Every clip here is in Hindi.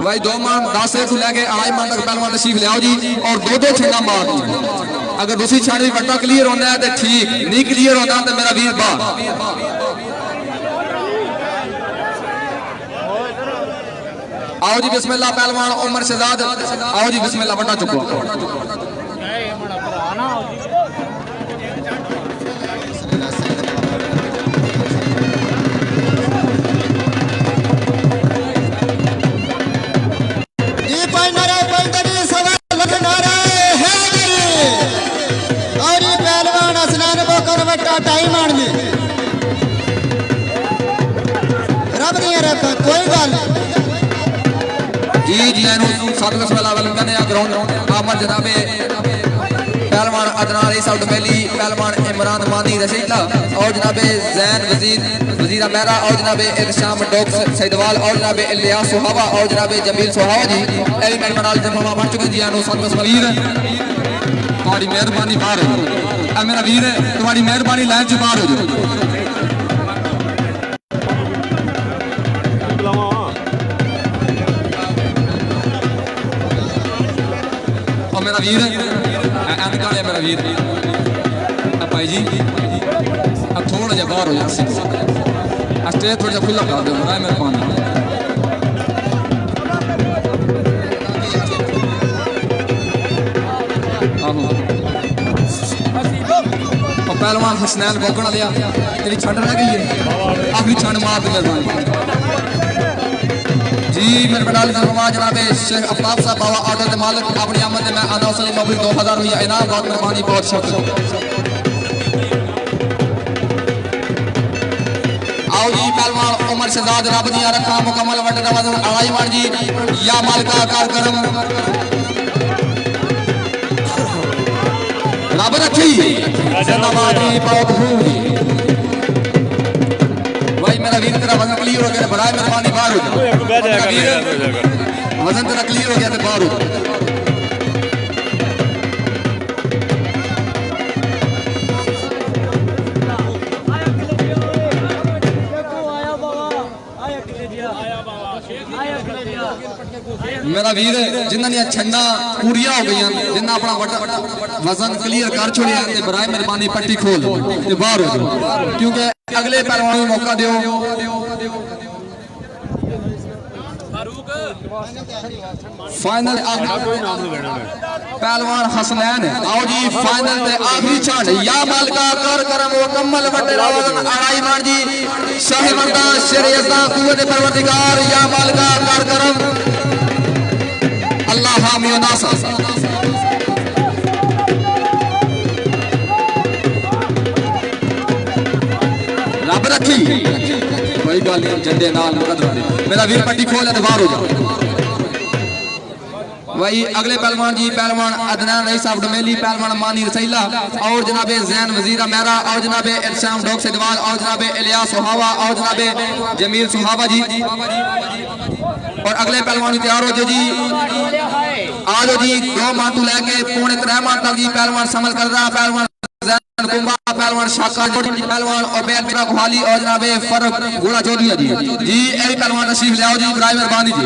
भाई 2 मान 10 से लेके 2.5 मान तक पहलवान तशरीफ ले आओ जी और दो छंगा मार दी। अगर दूसरी छान भी वट्टा क्लियर होना है तो ठीक, नहीं क्लियर होता तो मेरा वीर बाहर। आओ जी बिस्मिल्लाह पहलवान उमर शहजाद, आओ जी बिस्मिल्लाह वट्टा चुको। जनाबे पहलवान अदनान ईसा डुमेली, पहलवान इमरान मानी रशीला और जनाबे जैन वजीरा मेहरा और जनाबे इल्शाम डॉक सैदवाल और जनाबे इलियास सुहावा और जनाबे जमील सुहावा जी एलिमेंट मनाल जमा बन चुके जी। वीर तुम्हारी मेहरबानी बाहर हो, मेरा वीर तुम्हारी मेहरबानी लाइन से बाहर हो जाओ। मेरा वीर मेरा वीर भाई जी अब थोड़ा जा बाहर हो जाए, स्टेज थोड़ा जा खुला कर दो मेहरबानी। पहलवान हसनैन भोगना लिया तेरी छंड रह गई है, अपनी छंड मार दे मेहरबानी जी। मेरे बटाल जनाबे शेख अफ्ताब साहब बाबा ऑर्डर के मालिक अपनी आमद में अनाउंसली मबरूक 2000 रुपया इनाम, बहुत मेहरबानी, बहुत शुक्रिया। आओ जी पहलवान उमर शहजाद रब दिया रखा मुकम्मल वट वजन 2.5 मान जी या मालिका कार्यक्रम रब रखी जिंदाबाद जी, बहुत खूब भाई मेरा वीर तेरा वजन क्लियर हो गया, बड़ा मेहरबानी बाहर हो जाओ। वजन तेरा क्लियर हो गया तो बाहर हो जाओ। मेरा वीर जिन्होंने छंडा पूरिया हो गई, जिन्हें अपना वजन क्लियर कर छोड़िया बराए मेहरबानी पट्टी खोल बाहर हो जाओ, क्योंकि अगले पहलवान को मौका दो। फाइनल पहलवान हसनैन, आओ जी फाइनल ते आखिरी छांड या मालिका कर करम मुकम्मल वटे वजन 2.5 मान जी शाह मर्दा शेर यज़्दा कुव्वत परवरदिगार या मालिका कर करम अल्लाह हामी व नासर। रब रखी कोई गल नहीं, झंडे नाल मेरा वीर पट्टी खोल है बाहर हो जाओ। भाई अगले पहलवान जी पहलवान अदनान रईस साहब डुमेली, पहलवान मानी रसीला और जनाबे जैन वजीरा मेहरा और जनाबे इल्शाम डॉक सैदवाल और जनाबे इलियास सुहावा और जनाबे जमील सुहावा जी। और अगले पहलवान तैयार हो जाओ जी, आ जाओ जी 2 मान तो लेके 3.5 मान तक जी पहलवान समझ कर रहा। पहलवान पहलवान शाका पहलवान उबैद बिन गुहाली और जनाबे फरक घोड़ा चौधरी जी जी यही पहलवान तशरीफ ले आओ जी, बराए मेहरबानी जी।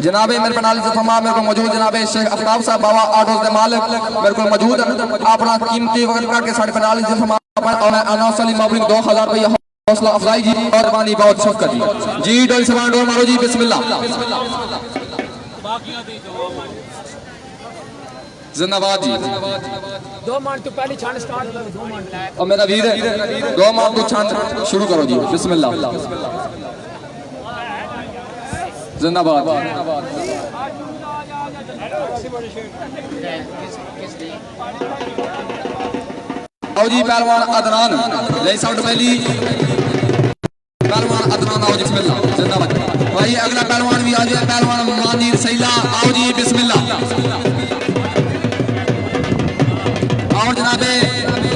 जनाबे मेरे बनाल फरमा मेरे को मौजूद जनाबे शेख अफ्ताब साहब बाबा ऑटो के मालिक मेरे को मौजूद अपना कीमती वक्त करके साढ़े बनाल फरमा और अनाउंसली मबरूक 2000 रुपया हौसला अफजाई जी, मेहरबानी, बहुत शुक्रिया जी। डोल समान डोल मारो जी बिस्मिल्लाह। जिंदाबाद जी। 2 मान तो पहली छान स्टार्ट करो, 2 मान और मेरा वीर 2 मान तो छान शुरू करो जी बिस्मिल्लाह। जिंदाबाद। आओ जी पहलवान अदनान रईस साहब डुमेली, पहलवान अदनान आओ जी बिस्मिल्लाह। जिंदाबाद भाई अगला पहलवान भी आ जाए, पहलवान मानी रसीला आओ जी बिस्मिल्लाह। और जनाबे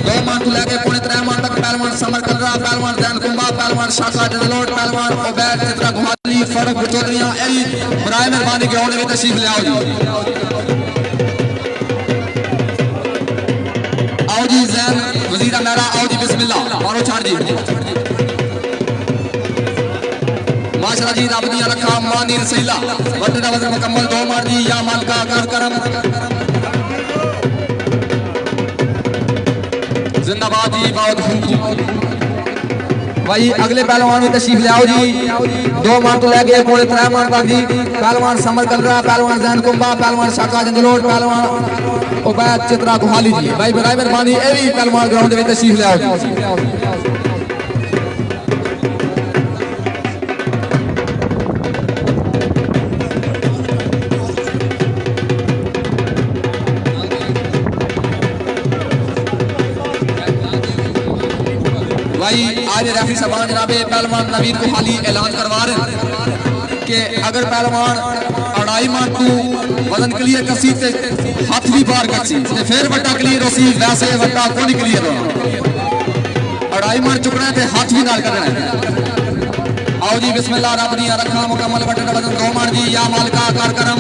2 मान तो लेके 3.5 मान तक पहलवान समर कर रहा, पहलवान जैन कुंबा, पहलवान शाका जलोट, पहलवान उबैद चित्रा गुहाली फरक चौधरी बराए मेहरबानी ग्राउंड में तशरीफ ले आओ जी। माशाल्लाह जी रब दिया रखा मानी रसीला वटे दा वजन मुकम्मल 2 मान जी या मालका कर करम जिंदाबाद जी बहुत खूब भाई अगले पहलवान में तशरीफ ले आओ जी 2 मान तो लगे पौने 3 मान तक जी पहलवान समर कलरा पहलवान जैन कुंबा पहलवान शाका जंगलोट पहलवान उबैद चित्रा कोहाली जी भाई बराए मेहरबानी ए भी पहलवान ग्राउंड में तशरीफ ले आओ जी भाई आज रेफरी साहब जनाबे पहलवान नवीद कोहाली ऐलान करवा रहे कि अगर पहलवान 2.5 मान तू वजन क्लियर कसी ते हाथ भी बाहर कसी ते फिर वटा क्लियर होसी वैसे वटा को नहीं क्लियर होना 2.5 मान चुकना ते हाथ भी नाल करना है आओ जी बिस्मिल्लाह रब दी रखा मुकम्मल वटे दा वजन 2 मान जी या मालका कर करम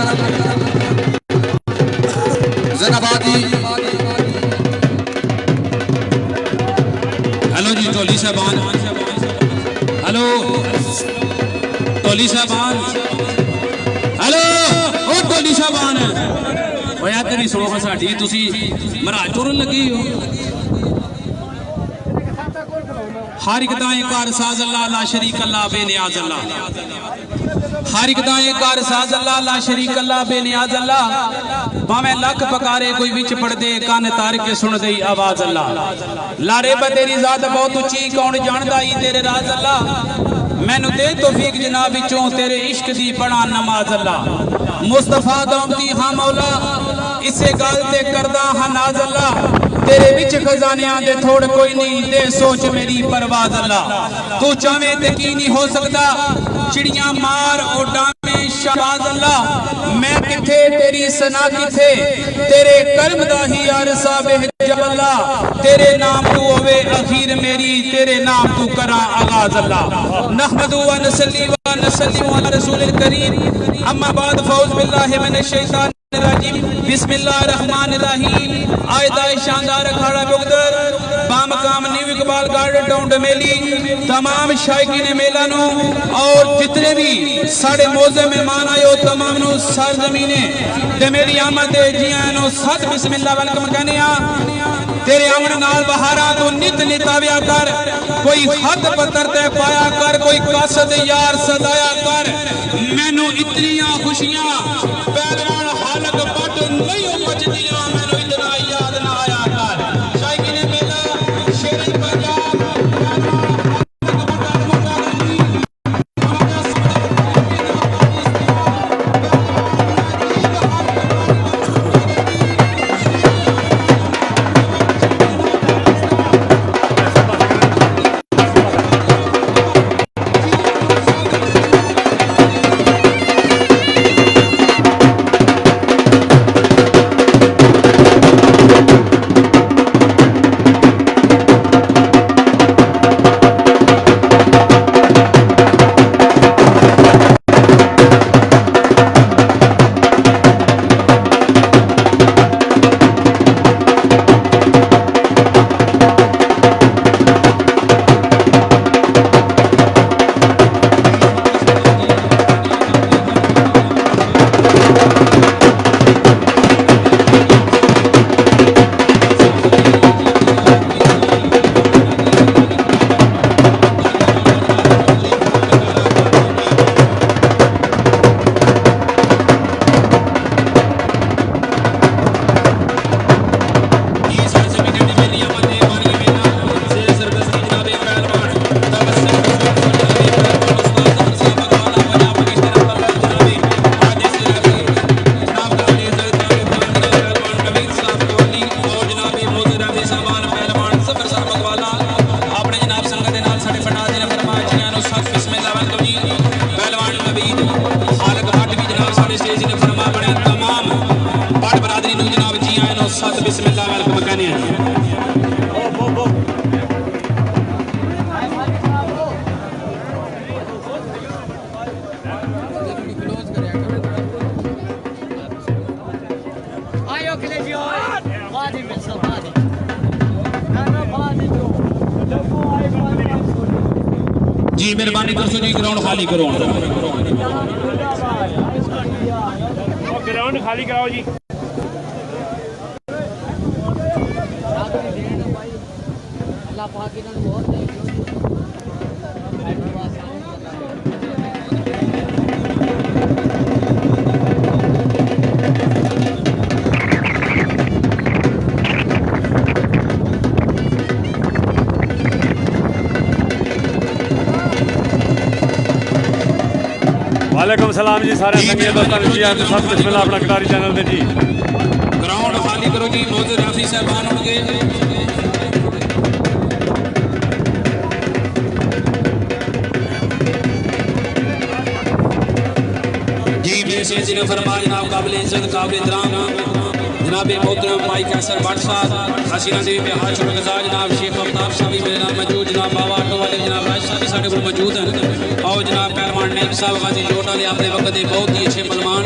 जिंदाबाद जी हेलो जी टोली साहबान हेलो टोली साहबान हेलो ओ टोली साहबान ओए तेरी सोख साडी तुसी महाराज तुरन लगी हो हर एक दाएं कार साज अल्लाह ला शरीक अल्लाह बेनियाज अल्लाह हर एक दाएं कार साज अल्लाह ला शरीक अल्लाह बेनियाज अल्लाह भावें लख पकारे कोई विच पड़ दे कान तार के सुन दई आवाज अल्लाह लारे बा तेरी जात बहुत उच्ची कौन जानदा ही तेरे राज अल्लाह मैनू दे तौफीक जनाब विचों तेरे इश्क दी पढ़ा नमाज अल्लाह मुस्तफा दौमती हां मौला इसे गल ते करदा हां नाज अल्लाह तेरे विच खजानियां दे थोड़ कोई नहीं दे सोच मेरी परवाज अल्लाह तू चाहे ते की नहीं हो सकता चिड़ियां मार ओडा में शहबाज अल्लाह मैं किथे तेरी सना किथे तेरे कर्म दा ही अरसा बेहजब अल्लाह तेरे नाम तू होवे अखीर मेरी तेरे नाम तू करा आगाज अल्लाह नहमदु व नसल्ली व नसल्लिमु अला रसूलिल करीम अम्मा बाद फौज बिल्लाहि मिनश शैतान बिस्मिल्लाहिर रहमानिर रहीम आयदा शानदार अखाड़ा बुगदर बामकाम न्यू इकबाल गार्डन टाउन डमेली तमाम शायकीन मेला नु और जितने भी साढ़े मौजे मेहमान आयो तमाम नु सरजमीने डमेली आमद जियां नु सत बिस्मिल्लाह वेलकम कहने आ तेरे आमन नाल बहारा तू नित निताव्या कर कोई हद पत्थर ते पाया कर कोई कसद यार सदाया कर मैनू इतनियां खुशियां पहलवान हालत पट नहीं बचदियां मैनू इतना याद ना आया कर शायकीन मेला शेर पंजाब Body, Mr. Body. जी मेहरबानी कर जी ग्राउंड खाली करो ग्राउंड खाली कराओ जी अल्लाह पाक इन्होंने बहुत वालेकुम सलाम जी सारे संगीत दोस्तों जी आप सब बिस्मिल्लाह अपना कटारी चैनल पे जी ग्राउंड खाली करो जी मौजूद राफी साहबान होंगे जी मेरे से जी ने फरमाया जनाब काबिल इज्जत काबिल इहतराम जनाब मोहतरम भाई कैसर भट्ट साहब हसीना देवी पे हाथ शुक्रगुजार जनाब शेख अफ्ताब साहब भी मेरे नाम मौजूद जनाब बाबा ऑटो वाले जनाब राज साहब भी साढ़े को मौजूद हैं और जनाब पहलवान नईम साहब गाजी जोट वाले अपने वक्त के बहुत ही अच्छे पहलवान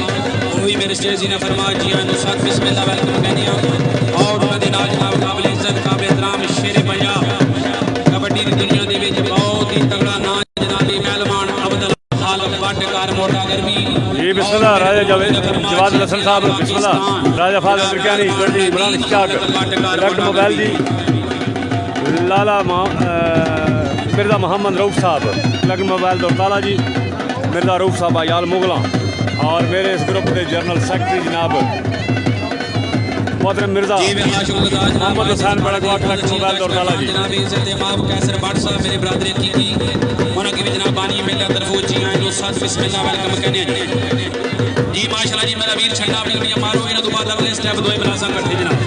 वही मेरे स्टेज जी ने फरमाया जी नुसरत बिस्मिल्लाह वेलकम कहने और उन्होंने नाल जनाब काबिल इज्जत काबिल एहतराम शेर पंजाब कबड्डी की दुनिया के विच बहुत ही तगड़ा नाम जनाबी पहलवान अब्दुल खालिक वाटेकार मोटा गर्मी जी बिस्मिल्लाह राजा जवाद हसन साहब बिस्मिल्लाह राजा फाज़िल अमरीकानी गड्डी इमरान इश्तियाक डायरेक्ट मोबाइल जी लाला मिर्जा मोहम्मद रऊफ साहब लगन मोबाइल दौताला जी मिर्जा रऊफ साहब आयाल मुगला और मेरे इस ग्रुप के जनरल सेक्रेटरी जनाब मोहतरम मिर्जा मोहम्मद हुसैन बड़ा लगन मोबाइल दौताला जी जनाब इज्जत इमाम कैसर भट्ट साहब मेरे ब्रदर की उन्होंने की जनाब बानी मेला तरफ जी आए साथ बिस्मिल्लाह वेलकम कहने जी माशाल्लाह जी मेरा वीर छंडा अपनी दुनिया मारो इन्हें तो बाद अगले स्टेप दो बलासा करते जनाब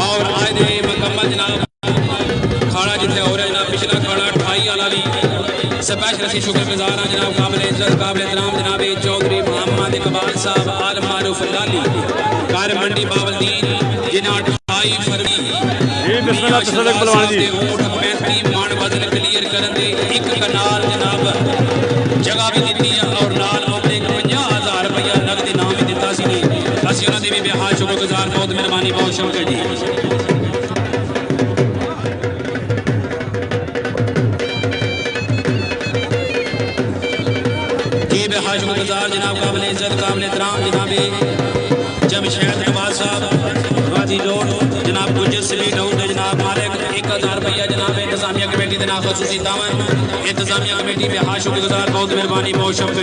और आए दे मुकम्मल जनाब खाड़ा जितने हो रहा जनाब पिछला खाड़ा 28 वाला भी स्पेशल ਅਸੀਂ शुक्रगुजार हैं जनाब काबिल इज्जत काबिल एहतराम जनाब चौधरी मोहम्मद इकबाल साहब आल मारूफ लाली कार मंडी बावलदीन जिन्हें 28 फरवरी जी बिस्मिल्लाह तसल्लुक पहलवान जी 35 मन वजन क्लियर करन दे एक कनाल जनाब जगह भी दी है और नाल अपने 50,000 रुपया नगद इनाम भी दिता सी ਅਸੀਂ ਉਹਨਾਂ ਦੇ ਵੀ बेहाल शुक्रगुजार बहुत मेहरबानी बहुत शुक्र जी बेहाल शुक्रगुजार जनाब काबिल इज्जत काबिल एहतराम जनाब जमशेद नवाज साहब गाजी जोड़ जनाब गुजर सली डाउट जनाब मालिक 1000 रुपया जनाब इंतजामिया कमेटी के नाम खसूसी दावन इंतजामिया कमेटी बेहाल शुक्रगुजार बहुत मेहरबानी बहुत शुक्र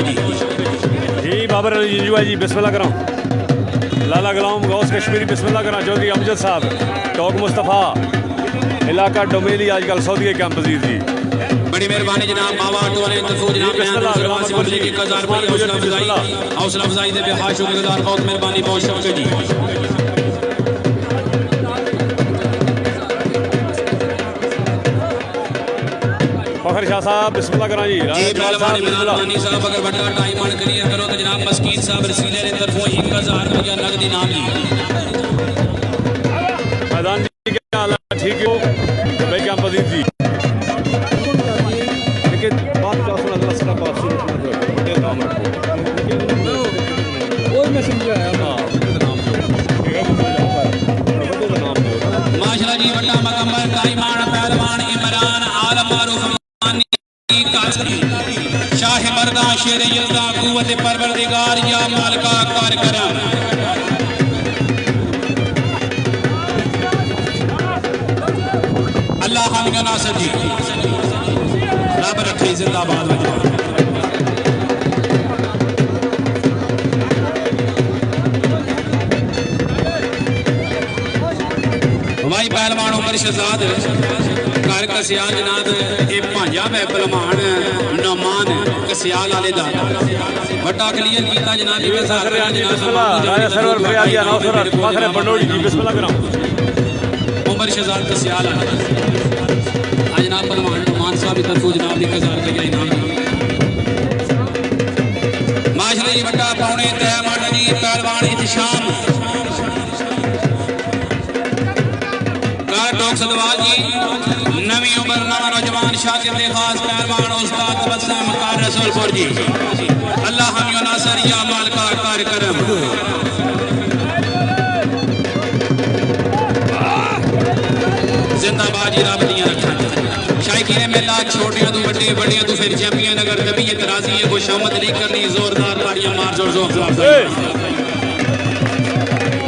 जी बाबर अली जिंजुआ जी बिस्मिल्लाह करो लाला गुलाम गौस कश्मीरी बिस्मिल्लाह करो चौधरी अमजद साहब टोक मुस्तफ़ा इलाका डोमेली आजकल सऊदी कैंप पजीर जी बड़ी मेहरबानी जनाब बाबा ऑटो वाले तफूज जनाब 1000 रुपये हौसला अफजाई दे बेहाल शुक्रगुजार बहुत मेहरबानी बहुत शुक्र जी फखर शाह साहब बिस्मिल्लाह करो जी मेहरबानी साहब अगर बड़ा टाइम ऑन क्लियर करो तो जनाब मस्कीन साहब रसीले ने तरफों 1000 रुपया नगद इनाम जी मैदान जी क्या हालत ठीक हो भाई कैंप पजीर जी माशाल्लाह जी बड़ा मुकम्मल टाइमान पहलवान इमरान आलम मारूफ शाह मर्दा शेर यल्दा कुव्वत परवरदिगार या मालिका कार करम अल्लाह हम नासर जी रब रखे जिंदाबाद भाई पहलवान उमर शहजाद घर कसियाल जनाब ये भांजा है पहलवान नमान कसियाल वाले दा बड़ा क्लियर किया जनाब उमर शहजाद कसियाल जनाब पहलवान नमान साहब की तरफ जनाब 1000 रुपया इनाम माशाल्लाह जी बड़ा पौने तय मन जी पहलवान इत्शाम डॉक्टर सदवाल जी नवी उम्र नवा नौजवान शागिर्द खास पहलवान उस्ताद तबस्सुम कार रसूलपुर जी अल्लाह हम नासर या माल का कार करम बाजी रब दियां रखां शायकीन मेला छोटियां तू बड़े बड़ियां तू फिर चैंपियन अगर तबीयत राजी है खुशामद नहीं करनी जोरदार तालियां मार जोर जोर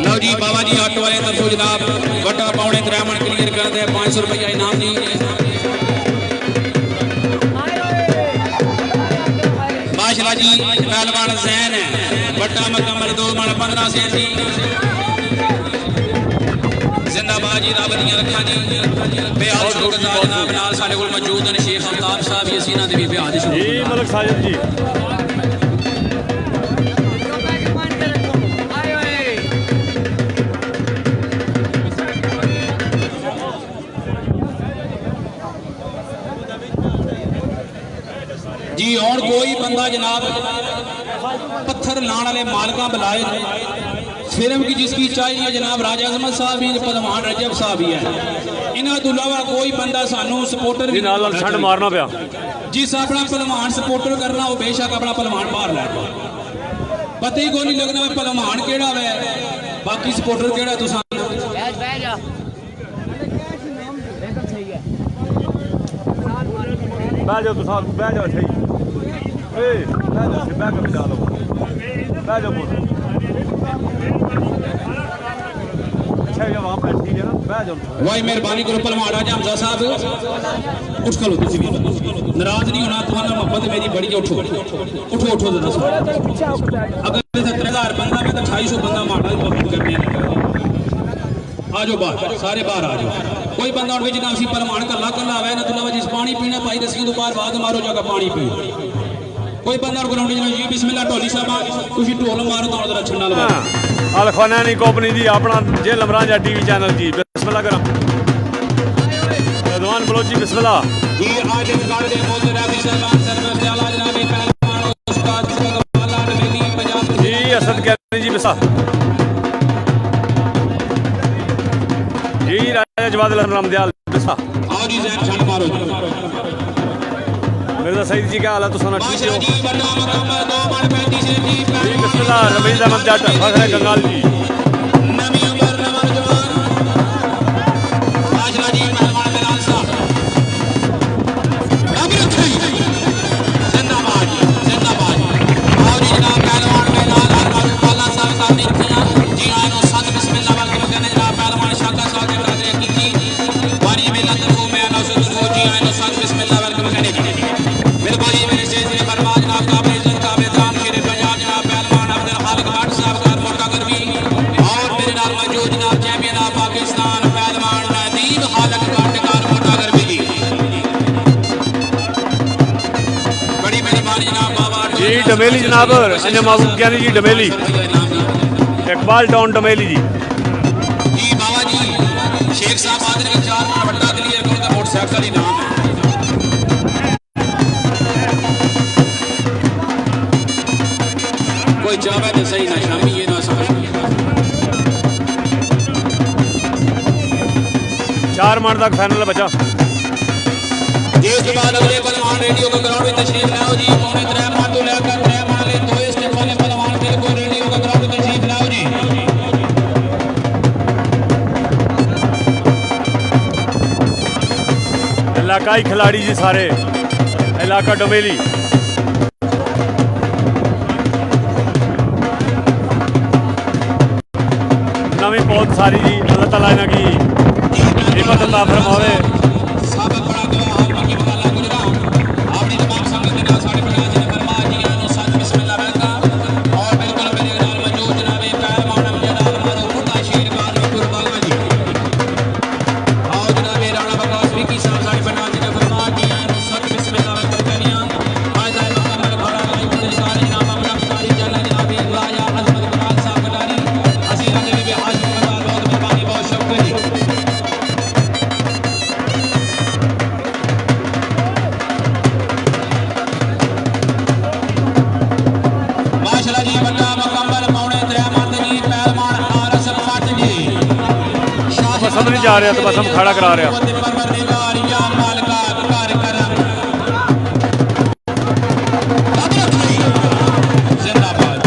लो जी बाबा जी ऑटो वाले तरफों जनाब वटा पौने 3 मन क्लियर कर दे 500 रुपया इनाम दी माशाल्लाह जी पहलवान जैन है वटा मुकम्मल 2 मन 15 से जी जिंदाबाद जी रब दियां रखां जी बेहाल शुक्रगुजार जनाब नाल साडे कोल मौजूद हैं शेख अल्ताफ साहब ये सीना दे भी बेहाल जी मलक साजिद जी जी और कोई बंदा जनाब पत्थर लाने वाले मालका बुलाए फिल्म की जिसकी चाहिए जनाब राजा अजमत साहब भी पहलवान रजब साहब भी है इन्हों तो अलावा कोई बंदा सानू सपोर्टर भी छंड मारना पाया जिस अपना पहलवान सपोर्टर करना वो बेशक अपना पहलवान बाहर लै पता ही कोई नहीं लगना पहलवान केड़ा है बाकी सपोर्टर केड़ा तू बह जाओ तुम बह जाओ सही बह जाओ बह कर बजा लो बह जाओ बोलो अच्छा ये वहाँ बैठी है ना बह जाओ भाई मेहरबानी करो पहलवान राजा हमजा साहब उठ खलो तुम भी नाराज नहीं होना तुम्हारा मोहब्बत मेरी बड़ी उठो उठो उठो अगर 3000 बंदा में तो 250 बंदा मारना मोहब्बत करने आ जाओ बाहर सारे बाहर आ जाओ कोई बंदा उठ जितना सी पहलवान कला कला आवे ना तुला जिस पानी पीना पाई दसी तो बाहर बाद मारो जाकर पानी पी कोई बंदा ग्राउंड जी बिस्मिल्लाह ढोली साहब कुछ ढोल मारो तो जरा छन्ना लगा अलखाना नहीं कंपनी दी अपना जे लमराजा टीवी चैनल जी बिस्मिल्लाह करो रज़वान बलोची बिस्मिल्लाह जी आज इस गाड़ी दे मोहतरम रफी सलमान सरवर से आला जनाब पहलवान उस्ताद वाला नवेली पंजाब जी असद कहते जी बिस्मिल्लाह जी राजा जवाद रामदयाल बिस्मिल्लाह आओ जी जैन छंड मारो मिर्जा सईद जी क्या हाल है तो सोना ठीक हो जी बड़ा मुकम्मल 2 मन 35 से जी बिस्मिल्लाह रमीज अहमद जाट फखर गंगाल जी नवी उम्र नवा जवान माशाल्लाह जी पहलवान बिलाल साहब अब रखें जिंदाबाद और जी जनाब पहलवान बिलाल अल्लाह साहब ने किया जी आनो साथ बिस्मिल्लाह वाल कहने जनाब पहलवान शाका साहब के बरादरी हकीकी वारी मेला तरफों में आनो से तो जी आनो साथ बिस्मिल्लाह वाल कहने मेरे मेरे शेर ने फरमाया जनाब का इज्जत का बेजान शेर पंजाब जनाब पहलवान अब्दुल खालिक भट्ट साहब का मोटा गर्मी और मेरे नाल मौजूद जनाब चैंपियन ऑफ पाकिस्तान पहलवान नदीम खालिक भट्ट का मोटा गर्मी जी बड़ी मेहरबानी जनाब बाबा जी डमेली जनाब अंजम महबूब ज्ञानी जी डमेली इकबाल टाउन डमेली जी जी बाबा जी शेख साहब आदर के 4 बट्टा क्लियर करो तो मोटरसाइकिल ही नाम है कोई चाहे तो सही ना शामी ये ना समझ 4 मन तक फाइनल बचा इस बाद अगले पहलवान रेडियो का ग्राउंड में तशरीफ लाओ जी पौने 3 मन तो लेकर 3 मन ले 2 स्टेप वाले पहलवान बिल्कुल रेडियो का ग्राउंड में तशरीफ लाओ जी इलाकाई खिलाड़ी जी सारे इलाका डमेली नवी बहुत सारी जी अल्लाह ताला इन्हां की हिम्मत अता फरमावे साबित बड़ा गवाह की बगाला गुजरा आपने तमाम संगत ने साढ़े 50 ने फरमाया जी आनो साथ बिस्मिल्लाह रहता और बिल्कुल मेरे नाल मौजूद जनाब पहलवान अमजद मारो मुर्दा शेर खान कुर्बान जी और जनाब राणा बकास विकी साहब साढ़े 50 ने फरमाया जी आनो साथ बिस्मिल्लाह रहता आज मुकम्मल खड़ा लाइव निकाल जनाब अपना कारी चला जनाब राजा अजमत बकास साहब गडारी हसीना ने भी हाजिर करवा बहुत मेहरबानी बहुत शुक्रिया जी माशाल्लाह जी बड़ा मुकम्मल पौने 3 मर्द जी पहलवान आरस भट्ट जी बस हम नहीं जा रहे तो बस हम खड़ा करा रहे हैं परवरदिगार या मालिका कर करम जिंदाबाद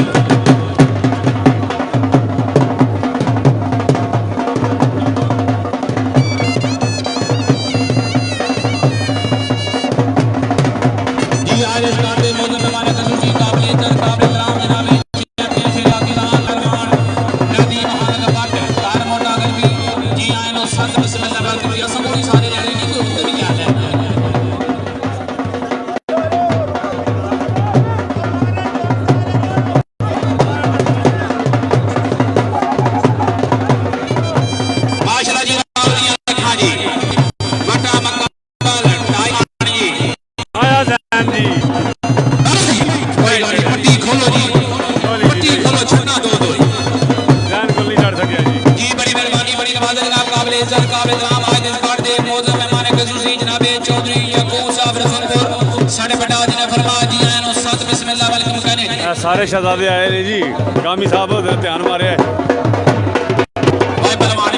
सारे शहजादे आए ने जी गामी साहब ध्यान मारे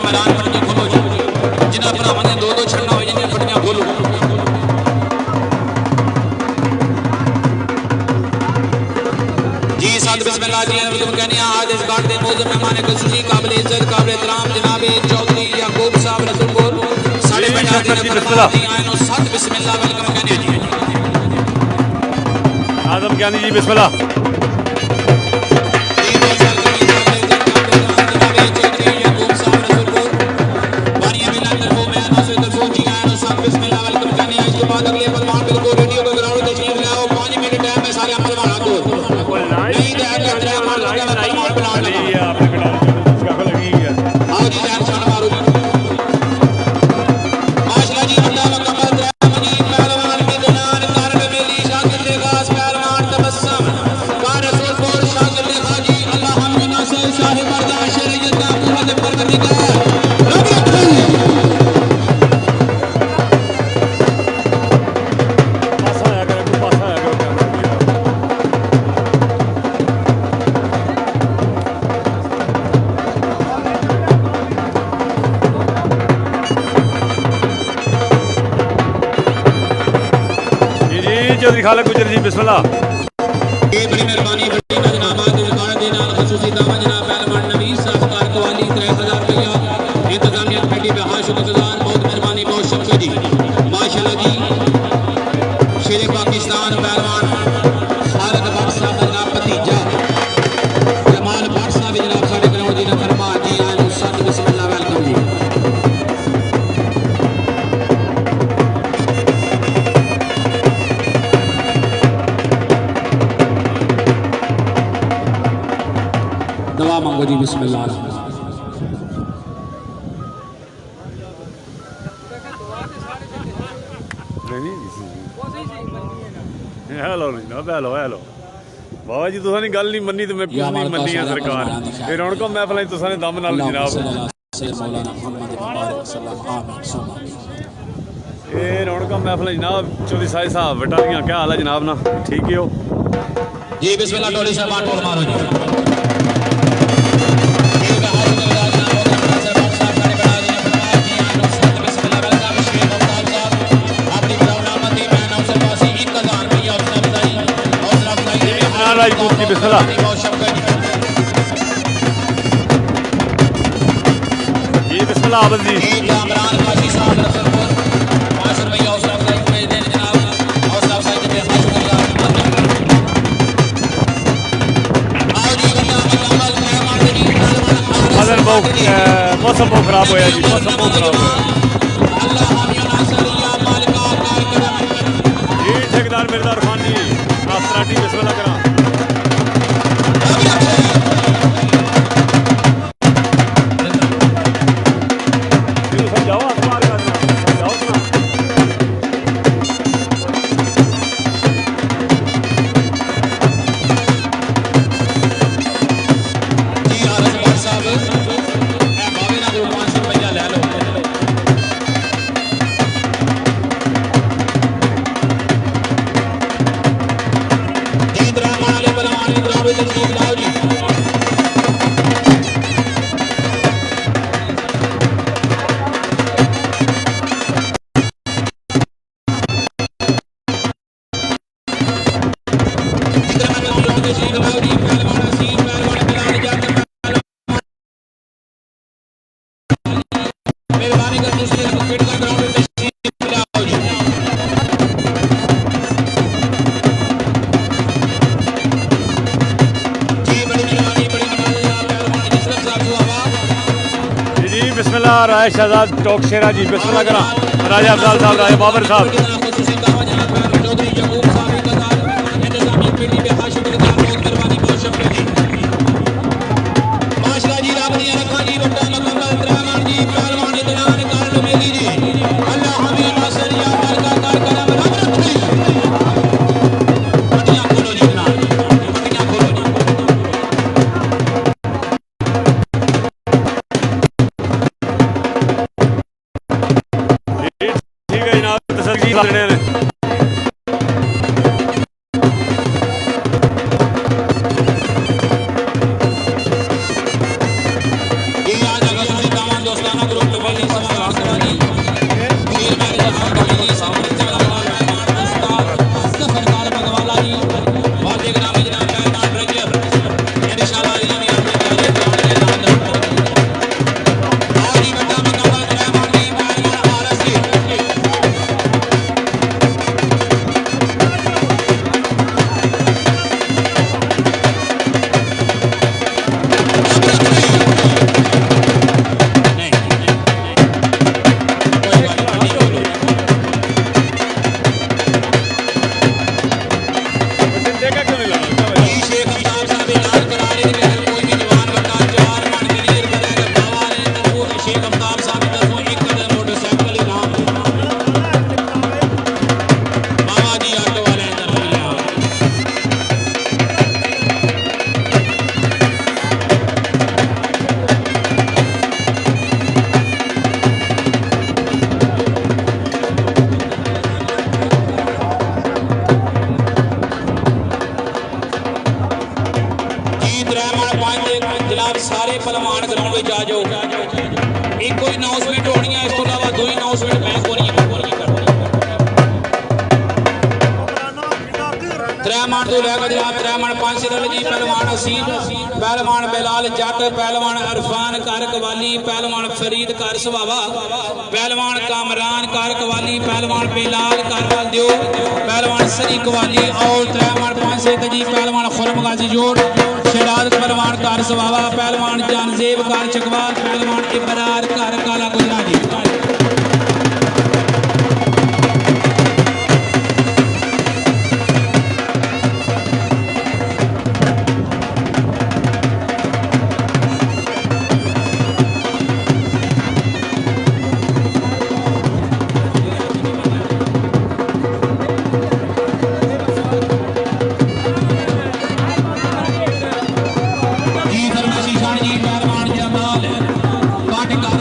मैदान पट्टी खोलो जी जिन्हें भरावां ने दो छड़ना हो जाए पट्टियां खोलो जी साथ बिस्मिल्लाह जी हम कहने आज इस घाट दे मौजूद मेहमान खुसूसी काबिल इज्जत काबिल एहतराम जनाब चौधरी याकूब साहब रसूलपुर साढ़े बजा जी आए साथ बिस्मिल्लाह वेलकम कहने जी आजम ज्ञानी जी बिस्मिल्लाह चौधरी खालिद गुजर जी बिस्मिल्लाह बड़ी मेहरबानी बड़ी जनाब दे नाल खुसूसी दावा जनाब पहलवान नवीद साहब कारकवाली 3000 रुपया इंतजामिया कमेटी पे हां शुक्रगुजार बहुत मेहरबानी बहुत शुक्रिया जी माशाल्लाह जी शेर पाकिस्तान पहलवान खालिद भट्ट साहब जनाब भतीजा जमाल भट्ट साहब जनाब साडे ग्राउंड जी ने फरमा जी आन सत बिस्मिल्लाह वेलकम जी दवा मांगो जी बिस्मिल्लाह हेलो हेलो हेलो बाबा जी तुसा ने गल नहीं मन्नी तो मैं कुछ नहीं मन्नी है सरकार ये रौनकों महफिल तुसा ने दम नाल जनाब ये रौनकों महफिल जनाब चौधरी साहिब साहब वटालियां क्या हाल है जनाब ना ठीक ही हो जी बिस्मिल्लाह टोली साहब टोल मारो जी राजपूत की बिस्मिल्लाह जी बिस्मिल्लाह आबद जी इमरान काजी साहब रसूलपुर 5 रुपया हौसला अफजाई भेज दें जनाब हौसला अफजाई के लिए शुक्रिया आओ जी अल्लाह मेहमान जी मदन मौसम बहुत खराब होया जी मौसम बहुत खराब अल्लाह हामी नासरिया मालिका कारकरम जी ठेकेदार मिर्जा खान जी नासराटी बिस्मिल्लाह करा लाला राय शहजाद टोक शेरा जी बिस्मिल्लाह करा राजा अफजाल साहब राजा बाबर साहब सारे पहलवान ग्राउंड में आ जाओ एक कोई अनाउंसमेंट होनी है इस तो अलावा दो अनाउंसमेंट मैं को नहीं त्रैमान तो लैकर जनाब त्रैमान 5 सिर जी पहलवान हसीब पहलवान बिलाल जट पहलवान अरफान कर कवाली पहलवान फरीद कर सवावा पहलवान कामरान कर कवाली पहलवान बिलाल कर दियो पहलवान सरी कवाली और त्रैमान 5 सिर जी पहलवान खुरम गाजी जोड़ शहजाद पहलवान कर सवावा पहलवान जानजेब कर चकवाल पहलवान इबरार कर काला गुजराती पहलवान जमाल पाटिकार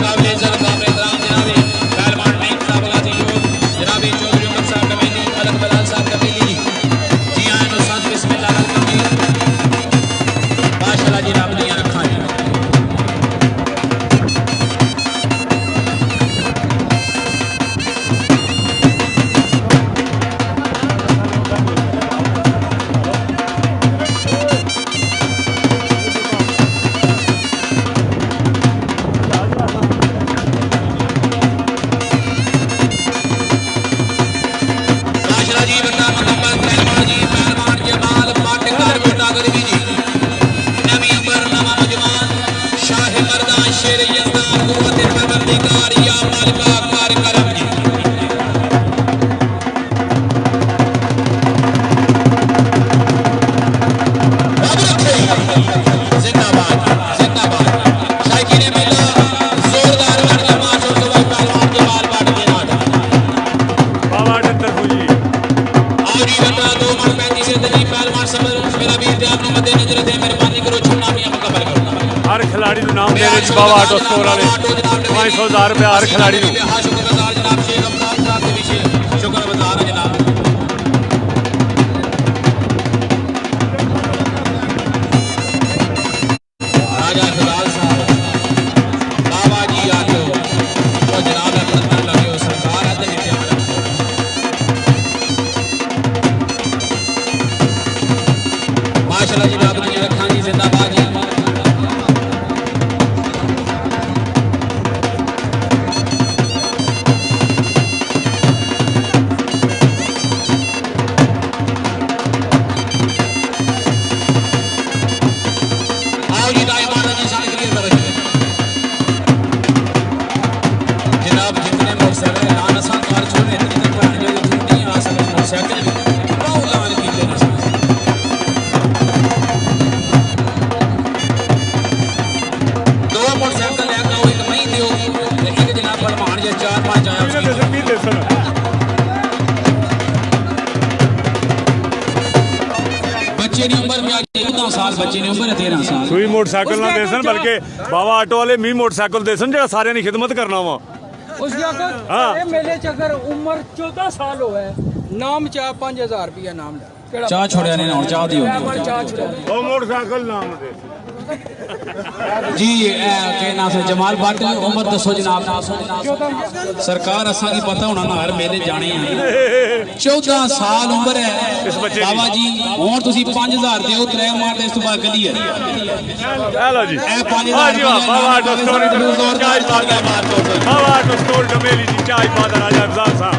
काबिल इज्जत काबिल एहतराम जनाब पहलवान नईम साहब गाजी योग जनाब चौधरी उमर साहब कमेली अलग बलाल साहब कमेली जी आए नो साथ बिस्मिल्लाह कमेली माशाल्लाह जी रब दिया रखा है हर खिलाड़ी को नाम देने जी बाबा ऑटो स्टोर वाले 500,000 रुपया हर खिलाड़ी को माशाल्लाह जी रब दी रखा जी जिंदाबाद जी आओ जी दाई माता जी सारे क्लियर करो जी जनाब जितने मोटरसाइकिल लान असा कार छोड़ने इतने भैन जो नहीं आ सकते मोटरसाइकिल बहुत लान कीते ने मोटरसाइकिल लेकर आओ एक मई दियो एक जनाब भलवान या 4-5 आया बच्चे की उम्र में 14 साल बच्चे की उम्र 13 साल सुई मोटरसाइकिल ना देसन बल्कि बाबा ऑटो वाले मी मोटरसाइकिल देसन जो सारे की खिदमत करना वा उसके अगर मेले च अगर उम्र 14 साल हो है नाम चाह 5000 रुपया नाम चाह छोड़िया ने चाह दियो वो मोटरसाइकिल नाम दे जी के नाम से जमाल भट्ट उम्र दसो जनाब सरकार असा की पता होना ना हर मेले जाने हैं 14 साल उम्र है बाबा जी हुन तुसी 5000 दियो 3 मार दे इस तो बाद गली है हेलो जी ए 5000 बाबा ऑटो स्टोर बाबा ऑटो स्टोर डमेली जी चाय पादा राजा अफजाल साहब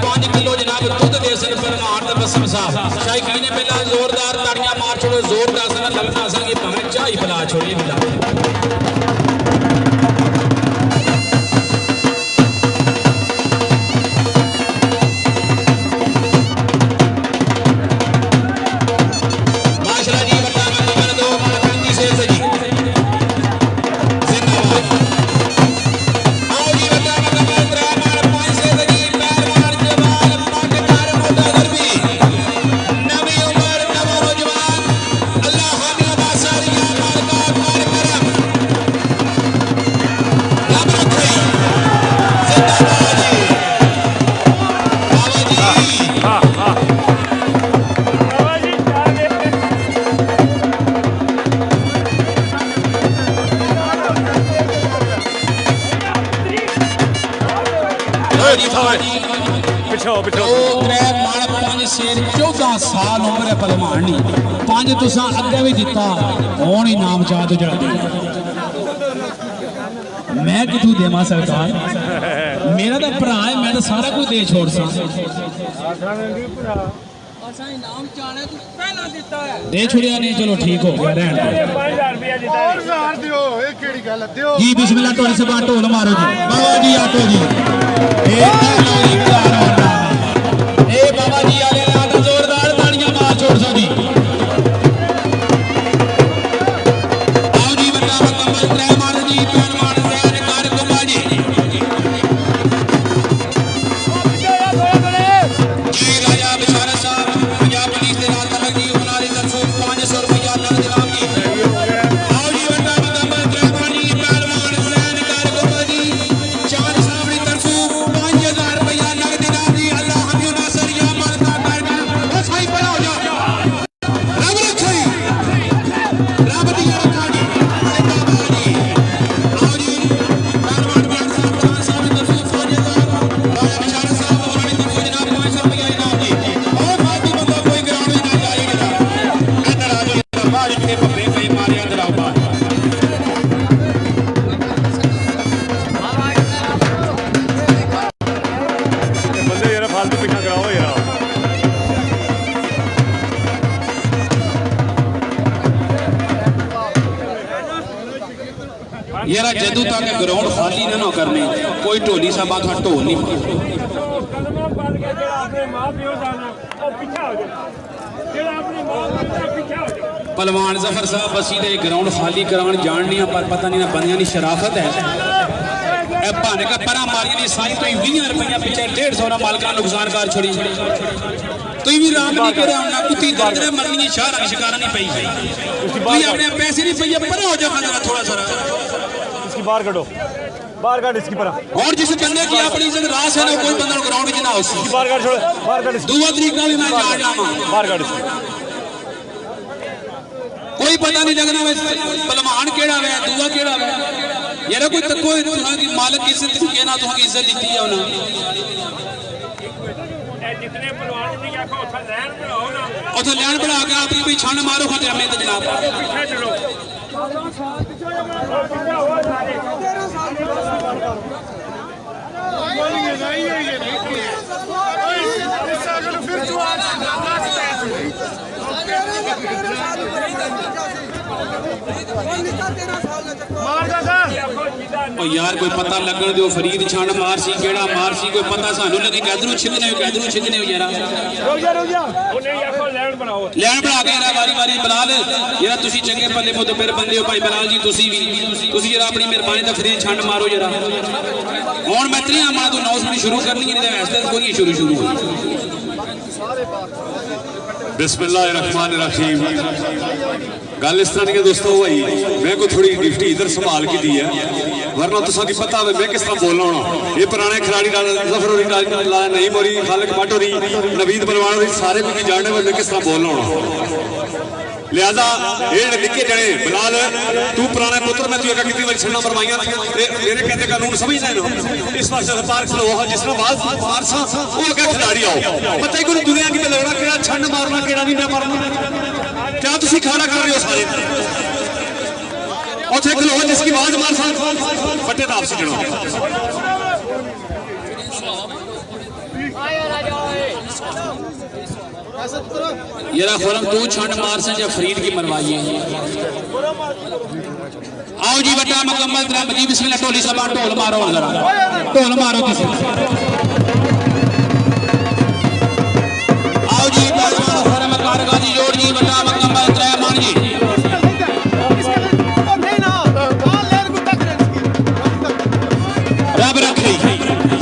5 किलो जनाब दुध दे सन परमान ते बसम साहब शाही ने पहला जोरदार ताड़ियां मार छोड़ो जोरदार सन लगता सन कि भावे चाह ही पिला छोड़िए मिला पिछो पिछो 14 साल उम्र है पहलवान नी 5 तुसा अगे भी दिता हुण इनाम चाह तो जल्दी मैं किथू देवा सरकार मेरा तो भरा है मैं तो सारा कुछ दे छोड़ सा इनाम चाहने तू पहला दिता है दे छुड़िया नहीं चलो ठीक हो गया रहन जी बिस्मिल्लाह ढोल से बात ढोल मारो जी बाबा जी आटो जी ए बाबा जी आले आटा जोरदार तालियां मार छोड़ सो जी आओ जी बता कमल त्रै मार जी पैन मार जैन कार कुंबा जी जी राजा बिशारत साहब पंजाब पुलिस के नाल तलक जी उनारी तरफों 500 रुपया नगद इनाम जी आओ जी बता कमल त्रै मार जी पैन मार जैन कार कुंबा जी चार साहब की तरफों 5000 रुपया नगद इनाम जी अल्लाह हमें नासर या मालका कर बस भाई बड़ा हो जा रब रखे रब दी रखा जी जिंदाबाद जी आओ जी पहलवान खान साहब खान साहब की तरफों 5000 राजा बिशारत साहब उनारी तरफों जनाब 500 रुपया इनाम जी और फालतू बंदा कोई ग्राउंड में ना जाएगा जनाब अंदर आ जाओ बाहर के पप्पे पे मारे अंदर आओ बाहर बंदे यार फालतू पिछा कराओ यार यार जदू तक ग्राउंड खाली ना करने कोई ढोली सा बात ढोल नहीं पहलवान जफर साहब बसी दे ग्राउंड खाली करान जाननी पर पता नहीं ना बंदियां दी शराफत है ए भाने का परा मारियां दी साई तो 20 रुपया पीछे 150 ना मालका नुकसान कर छोड़ी तो भी राम नहीं करे ना कुत्ती दर्द ने मरनी शहर शिकारा नहीं पई कोई अपने पैसे नहीं पई पर हो जा जरा थोड़ा सा इसकी बाहर काटो बाहर काट इसकी पर और जिस बंदे की अपनी इज्जत रास है ना कोई बंदा ग्राउंड में ना हो बाहर काट छोड़ बाहर काट दूसरा तरीका भी मैं जान जावा बाहर काट इसकी कोई पता नहीं लगना पहलवान केड़ा है दूआ केड़ा है यार कोई तको मालिक की इज्जत के ना तुहां की इज्जत दी है ना जितने पहलवान नहीं आखो उठा लैन बनाओ ना उठा लैन बना के अपनी भी छान मारो खतरे में तो जनाब पीछे चलो ओ यार कोई पता लगन दो फरीद छान मार सी केड़ा मार सी कोई पता सानू लगे कैदरू छिकने यारा लैन बना के बारी बारी बलाल यार तुसी चंगे पल्ले मुद्दे फिर बंदे हो भाई बलाल जी तुसी भी तुसी जरा अपनी मेहरबानी दा फरीद छान मारो जरा हुन मैं 3 मां तो 9 मिनट शुरू करनी है ऐसे कोई शुरू बिस्मिल्लाहिर्रहमानिर्रहीम गल इस तरह की है दोस्तों भाई मैं को थोड़ी गिफ्ट इधर संभाल के दी है वरना तुसा की पता है मैं किस तरह बोलना होना ये पुराने खिलाड़ी जफर होरी नहीं मोरी खालिक भट्ट होरी नवीद पहलवान होरी सारे भी जानने वाले मैं किस तरह बोलना होना लिहाजा ये निके जने बिलाल तू पुराने पुत्र मैं तुझे कितनी बार छड़ना मरवाइयां मेरे कहते कानून समझना है ना इस वास्ते पार्क लो जिस तरह बाज मारसा वो अगे खिलाड़ी आओ पता ही कोई दुनिया की लगना केड़ा छड़ मारना केड़ा नहीं मैं मारना क्या तुसी खड़ा कर रहे हो सारे और एक लो जिसकी आवाज मारसा फटे दाब से जड़ो यरा खुरम तू छंड मार से या फरीद की मरवाइए। आओ जी बटा मुकम्मल तरह जी बिस्मिल्लाह ढोली सबा ढोल मारो जरा ढोल मारो किसी। आओ जी पहलवान खुरम कारगा जी जोड़ जी बटा मुकम्मल तरह मान जी रब रखे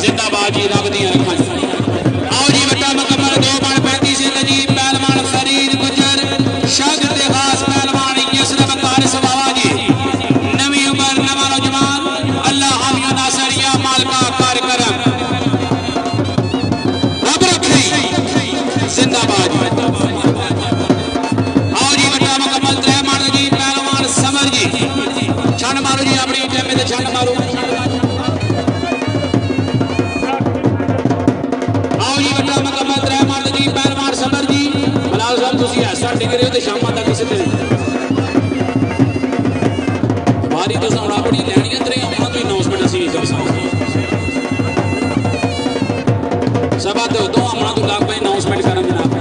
जिंदाबाद जी रब दी रखा। आओ जी बटा मुकम्मल 2 बाण 35 से जी पहलवान फरीद गुजर शागिर्द खास पहलवान यसरब कार सवावा जी नवी उम्र नवा नौजवान अल्लाह हामिया नासर या मालका कार्यक्रम रब रखे जिंदाबाद। आओ जी बटा मुकम्मल 3 बाण जी पहलवान समर जी छण मारो जी अपनी टेमे ते छण मारो। डिग्री तो शाम तक किसी बारी तो हम अपनी लैनी अंदर आना तो अनाउंसमेंट असी नहीं कर सकते सभा तो उदों आना तो लग पे अनाउंसमेंट कर जनाब।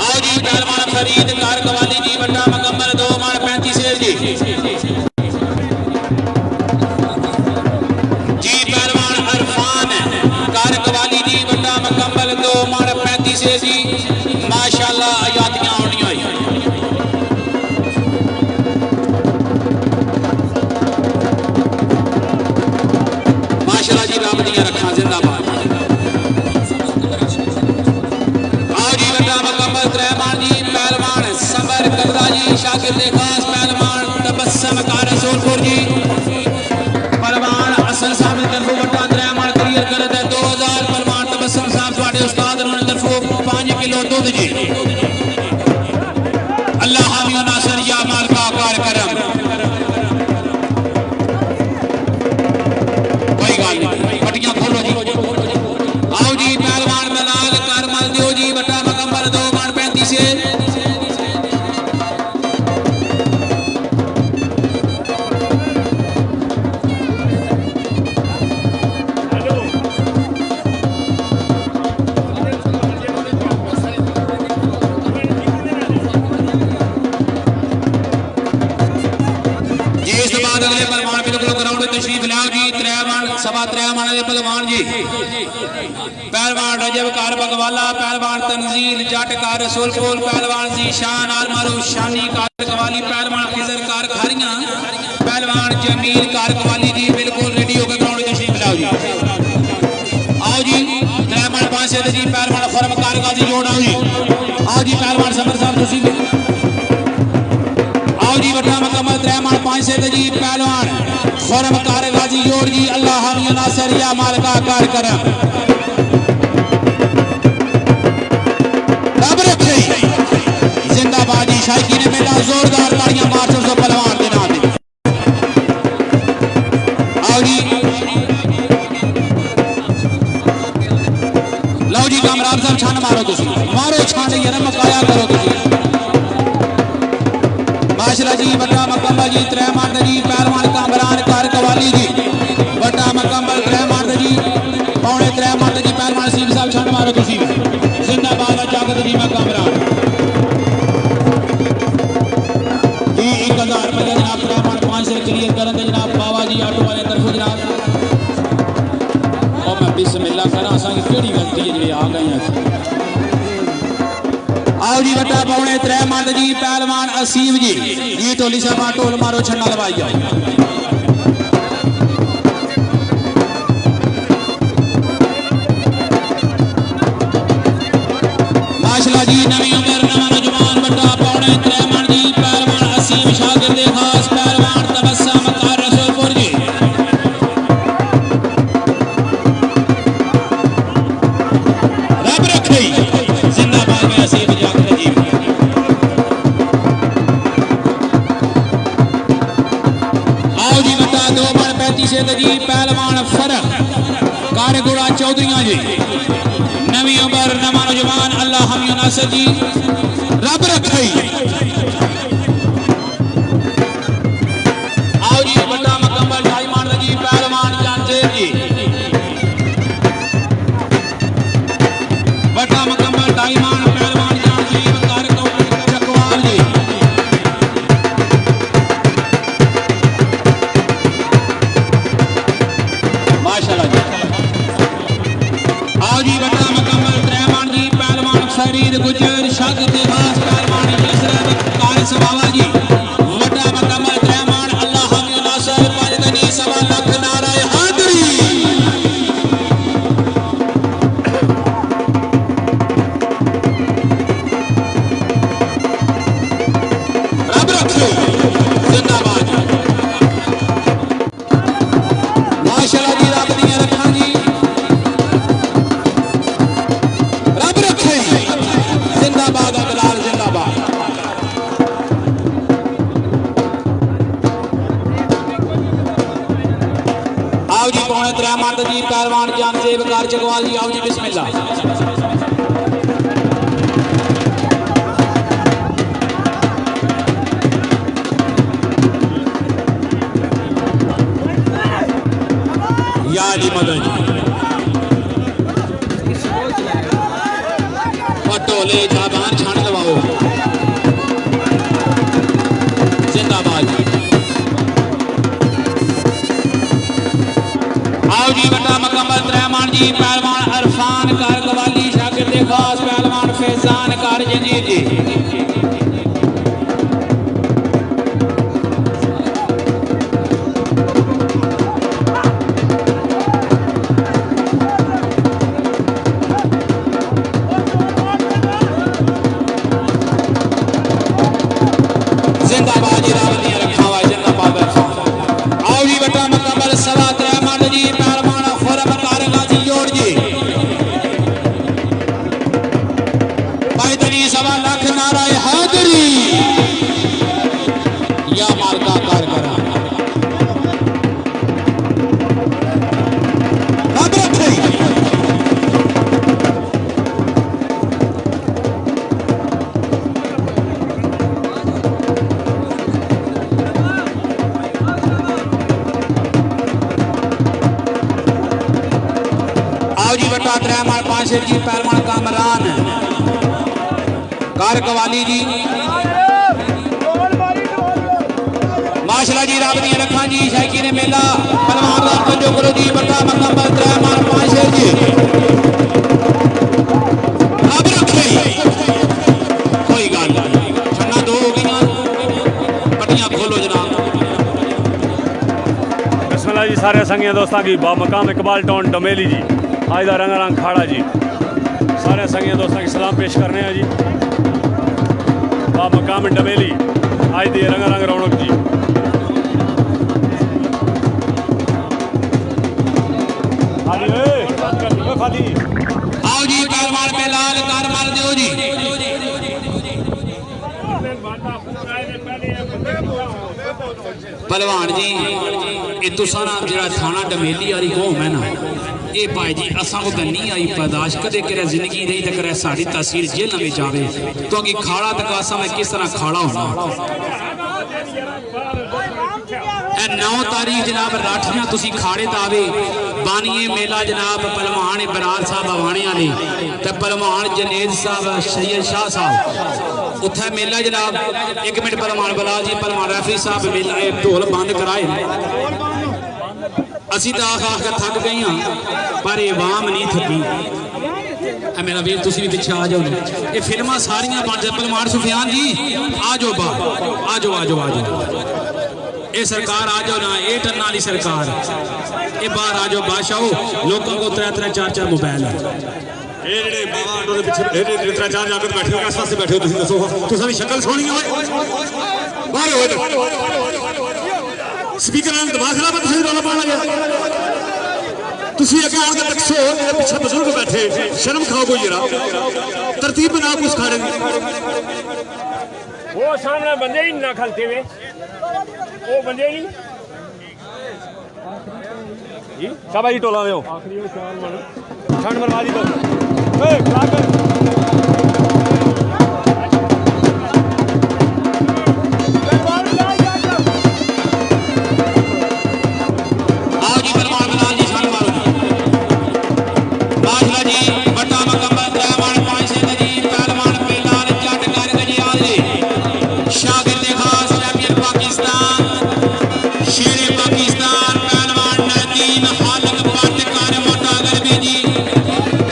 आओ जी पहलवान फरीद कार कवाली जी बटा मुकम्मल 2 बाण 35 से जी मुकम्मल 2 बाण 35 से जी माशाल्लाह आयातियां आनी हुई। माशाल्लाह जी रब दियां रखा जिंदाबाद। आओ जी बटा मुकम्मल 3 बाण जी पहलवान समर करदा जी शागिर्द खास पहलवान तबस्सम कार रसूलपुर जी पहलवान असल साहब की तरफ बटा 3 बाण क्लियर करे 2000 पहलवान तबस्सम साहब उस्ताद तरफों 5 किलो दूध जी अल्लाह हामिया नासर या मालका कार्यक्रम कोई गल नहीं पटियां खोलो जी। आओ जी पहलवान दलाल करमल दियो जी बटा मुकम्मल 2 बाण 35 से अगले पहलवान बिल्कुल ग्राउंड में तशरीफ लाओ जी 3 बाण सवा 3 बाण के पहलवान जी पहलवान रजब कार बगवाला पहलवान तंजील जट कार रसूलपुर पहलवान जी शान आल मारू शानी कार कवाली पहलवान खिजर कार खारियां पहलवान जमील कार कवाली जी बिल्कुल रेडी होकर ग्राउंड में तशरीफ लाओ जी। आओ जी 3 बाण 5 से जी पहलवान खुरम कार गाजी जोड़ आओ जी। आओ जी पहलवान समर साहब तुसी जी बटा मुकम्मल 3 बाण 5 से जी पहलवान खुरम कार गाजी जोड़ जी अल्लाह हामिया नासर या मालका कार्यक्रम रब रखे जिंदाबाद जी। शायकीन मेला जोरदार तालियां मार सो पहलवान के नाम पे। आओ जी लो जी कामराब साहब छान मारो तुसी मारो छान यार मकाया करो तुसी माशाल्लाह जी बटा मुकम्मल जी 3 बाण जी पहलवान कामरान कार कवाली जी बटा मुकम्मल 3 बाण जी पौने 3 बाण जी पहलवान सीब साहब छंड मारो तुसी जिंदाबाद जागत जी मैं कामरान जी 1000 रुपया जनाब 3 बाण 5 से क्लियर करन दे जनाब बाबा जी ऑटो वाले तरफ जनाब और मैं बिस्मिल्लाह करा सा कि केड़ी गलती है जे आ गई है। आओ जी बटा पौने 3 बाण जी पहलवान असीम जी जी ढोली साहब ढोल मारो छन्ना लवाई जाओ। माशाल्लाह जी नवी उम्र नवा नौजवान बटा पौने 3 बाण जी पहलवान असीम शागिर्द खास पहलवान तबस्सम कार रसूलपुर जी रब रखे जिंदाबाद में असीम जाकर जी। आओ जी बता 2 बाण 35 से जी पहलवान फरक कारगुड़ा चौधरी जी नवी उम्र नवा नौजवान अल्लाह हामिया नासर जी रब रखे। आओ जी बता मुकम्मल 2.5 बाण जी पहलवान फरीद गुजर शागिर्द खास पहलवान यसरत कार सवावा जी वटा मुकम्मल रहमान अल्लाह हम नासर पाजदनी सवा लाख नाराए हादरी रब रखे जिंदाबाद माशाल्लाह जी रब दी रखा जी रब रखे जिंदाबाद बिलाल जिंदाबाद आओ जी पौने 3 मिनट जी पहलवान जानसेब कार चकवाल जी आओ जी बिस्मिल्लाह या अली मदन पटोले जाबान छान लवाओ जिंदाबाद आओ जी बटा मुकम्मल रहमान जी पहलवान अरफान कार कवाली शागिर्द खास पहलवान फैजान कार जंजीर जी जिंदाबाद जी रावती रखा हुआ जिंदाबाद आओ जी बटा मुकम्मल सवा 3 मिनट जी पहलवान खुरम कार गाजी जोड़ जी पैदनी सवा लाख नाराए हादरी या मालका कार करा रब रखे जी बटा 3 मिनट 5 जी पहलवान कामरान कार कवाली जी माशाल्लाह जी रब दी रखा जी शायकी ने मेला पहलवान दा तवज्जो करो जी बटा मुकम्मल 3 मिनट 5 जी रब रखे कोई गल नहीं छन्ना दो हो गई पट्टियां खोलो जनाब बिस्मिल्लाह जी सारे संगिया दोस्तों की बामकाम इकबाल टाउन डमेली जी आज का रंगारंग खाड़ा जी सारे संगिया दोस्तों की सलाम पेश करने हैं जी बामकाम डमेली आज दी रंगारंग रौनक जी आओ जी कारमाल पे लाल कारमाल दो जी पहलवान जी ये तुसा ना जरा थाना डमेली वाली कौम है ना ये भाई जी असा को नहीं आई पैदाश कदे करे जिंदगी नहीं तो करे साड़ी तहसील जेल में जावे तो कि खाड़ा तक असा में किस तरह खाड़ा होना 9 तारीख जनाब राठियां तुसी खाड़े तावे बानिए मेला जनाब पहलवान बरार साहब आवाने वाले ते पहलवान जनेद साहब सैयद शाह साहब उत्थे मेला जनाब 1 मिनट पहलवान बलाल जी पहलवान रेफरी साहब मेला ढोल बंद कराए असी तो आख के थक गई हाँ पर ये वाम नहीं थकी मेरा वीर तुसी भी पिछे आ जाओ ये फिल्मां सारियां बन जाए पहलवान सुफियान जी आ जाओ बाहर आ जाओ आ जाओ आ जाओ ये सरकार आ जाओ ना ये टन वाली सरकार ये बाहर आ जाओ बादशाह लोगों को 3-3 4-4 मोबाइल है ये जेडे बाबा दे पीछे ये 3-4 जाकर बैठे हो किस पासे बैठे हो तुसी दसो तुसा दी शक्ल सोहनी होए बाहर होए स्पीकर ने दिमाग खराब तुसी रौला पाना गया तुसी अगे आके दसो मेरे पीछे बुजुर्ग बैठे शर्म खाओ कोई जरा तरतीब बना कुछ खाड़े वो सामने बंदे ही ना खलते हुए वो बंदे नहीं जी शाबाश टोला में हो छान मरवा दी तो ए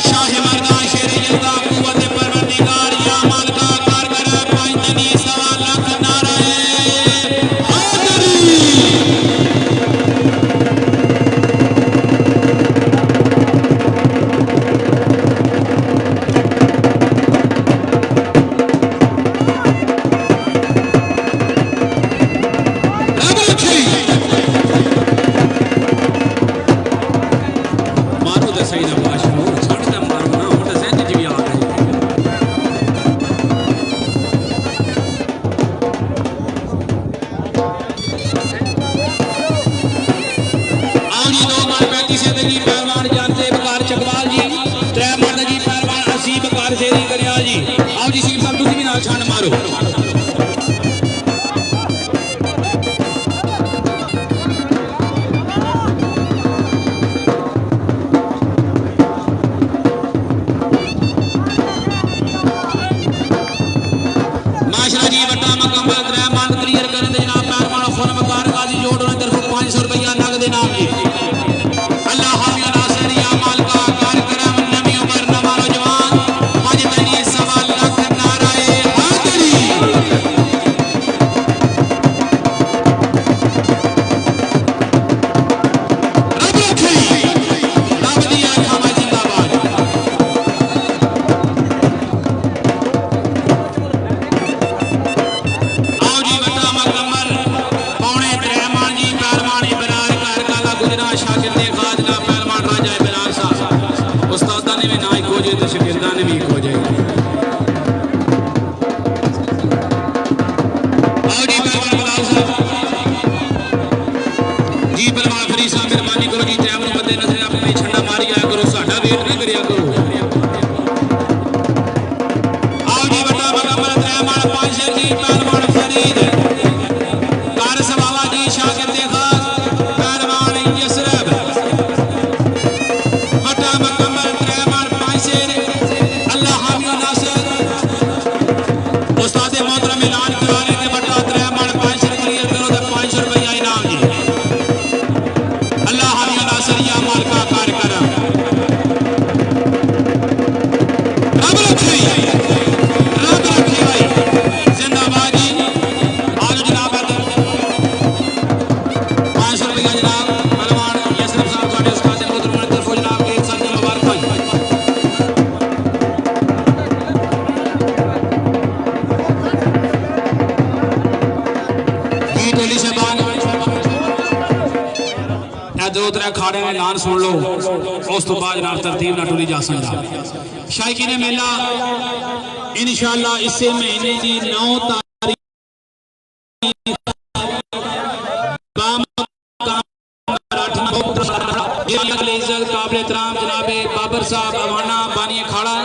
शाह मर्दान शेर यल्दा कुव्वत शागिर्द खाद ना पहलवान राजा बिलाल साहब उस्तादा ने भी ना एक हो जाए तो शागिर्दा ने भी एक हो जाए। आओ जी पहलवान बिलाल साहब जी पहलवान फरीद साहब मेहरबानी करो जी टाइम बंदे नजर अपने छंडा मारी आया करो साडा वेट नहीं करिया करो। आओ जी बड़ा मुकम्मल त्रैमान पांचशे जी पहलवान फरीद कार सवावा जी शागिर्द खास पहलवान यसरब बड़ा मुकम्मल त्रैमान पांचशे अल्लाह हामी नासिर उस्ताद मोहतरम ऐलान करा रहे थे बड़ा त्रैमान पांचशे क्लियर करो तो 500 रुपया इनाम जी। अल्लाह हामी नासिर या माल का कार्यक्रम रब रखे भाई जिंदाबाद जी। आगे जनाब 500 रुपया जनाब पहलवान यसरब साहब साडे उस्ताद मोहतरम ने तरफो जनाब के साथ मुबारक भाई जी टोली साहबान दो त्रै खाड़े ने ऐलान सुन लो उस तो बाद जनाब तरतीब ना टुरी जा सकता। शायकीन मेला इंशाअल्लाह इसे महीने की 9 तारीख काबिल एहतराम जनाब बाबर साहब अवाना बानी अखाड़ा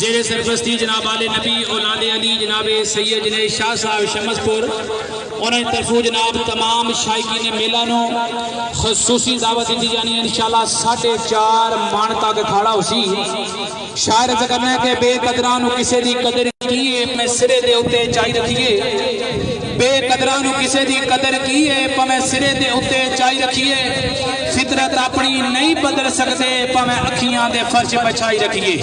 जेरे सरपरस्ती जनाब आले नबी औलादे अली जनाब सैयद जुनैद शाह साहब शमसपुर उन्हें तरफों जनाब तमाम शायकीन मेला नो खसूसी दावत दी जानी है इंशाअल्लाह 4:30 मन तक खाड़ा उसी शायर करना है कि बेकदरां नु किसे दी कदर की है मैं सिरे दे उत्ते चाई रखिए बेकदरां नु किसे दी कदर की है भावें सिरे दे उत्ते चाई रखिए फितरत अपनी नहीं बदल सकते भावें अखियां दे फर्श बछाई रखिए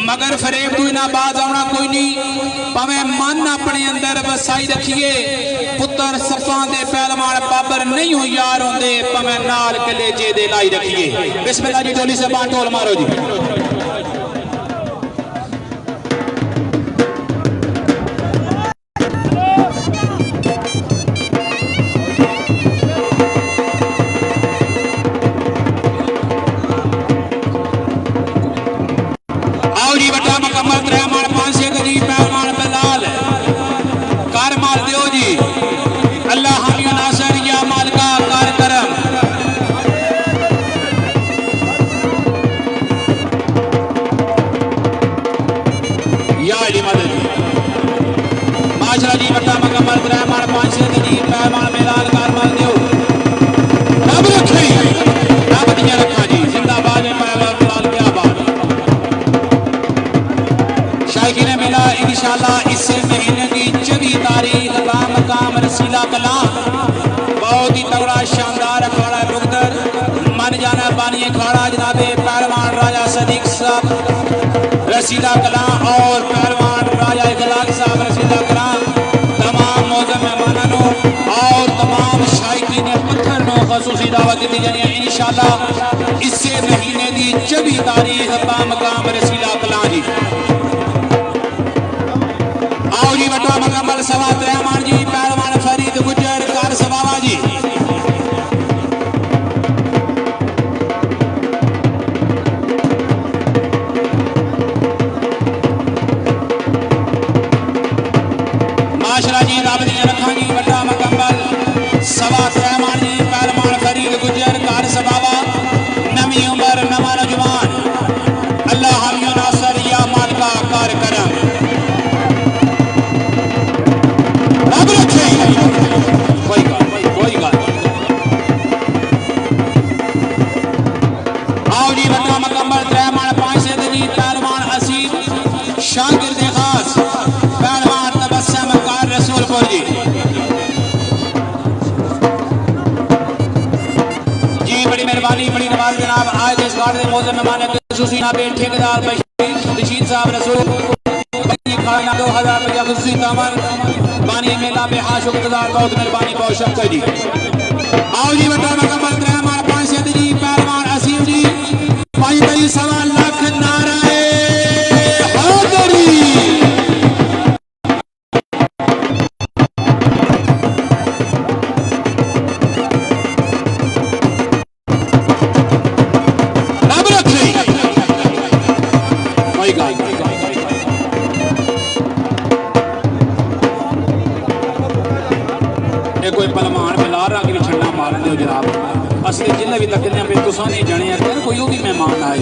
मगर फरेब तू ना बाज आना कोई नहीं भावें मन अपने अंदर बसाई रखिए पुत्र सफा दे पहलवान बाबर नहीं हो यार होंदे भावें नाल कलेजे दे लाई रखिए। बिस्मिल्लाह जी टोली से बाण ढोल मारो जी। आओ जी बड़ा मुकम्मल त्रैमान 500 गजी पहलवान बिलाल कार मार दियो जी। अल्लाह हामी नासिर या माल का कार्यक्रम या जी मदद माशा जी बड़ा मुकम्मल त्रैमान 500 गजी पहलवान बिलाल कार मार दियो रब रखे रब दिया रखा जी जिंदाबाद पहलवान बिलाल क्या बात। शायकीन मेला इंशाअल्लाह इस महीने की 24 तारीख मकाम रसीला कला बहुत ही तगड़ा शानदार अखाड़ा रुकदर मन जाना बानी अखाड़ा जनाब पहलवान राजा सदीक साहब रसीला कला और पहलवान राजा इखलाक साहब रसीला कला तमाम मौजूद मेहमानों और तमाम शायकीन पत्थर नो खसूसी दावत दी जानी है इंशाअल्लाह इस महीने की 24 तारीख मकाम रसीला कला जी। आओ जी बड़ा मुकम्मल सवा त्रैमान जी पहलवान फरीद गुजर कार सवावा जी। माशरा जी राबती रखा जी बड़ा मुकम्मल सवा त्रैमान जी पहलवान फरीद गुजर कार सवावा नवी उम्र नवा नौजवान अल्लाह हामी नासिर या माल का कार्यक्रम रब रखे कोई गाल आओ जी बड़ा मुकम्मल त्रैमान 500 जी पहलवान असीम शागिर्द खास पहलवान तबस्सुम कार रसूलपुर जी। जी बड़ी मेहरबानी बड़ी नवाज जनाब आज इस गाड़ के मौजूद मेहमान खसूसी जनाब ठेकेदार बशीर साहब रसूल 2000 रुपया खसूसी दामन बानी मेला पे आशुकदार बहुत मेहरबानी बहुत शक्कर जी। आओ जी बड़ा मुकम्मल त्रैमान 500 जी पहलवान असीम जी 5.25 लाख नाराए हैदरी तुसा नहीं जाने अगर कोई भी मेहमान आए।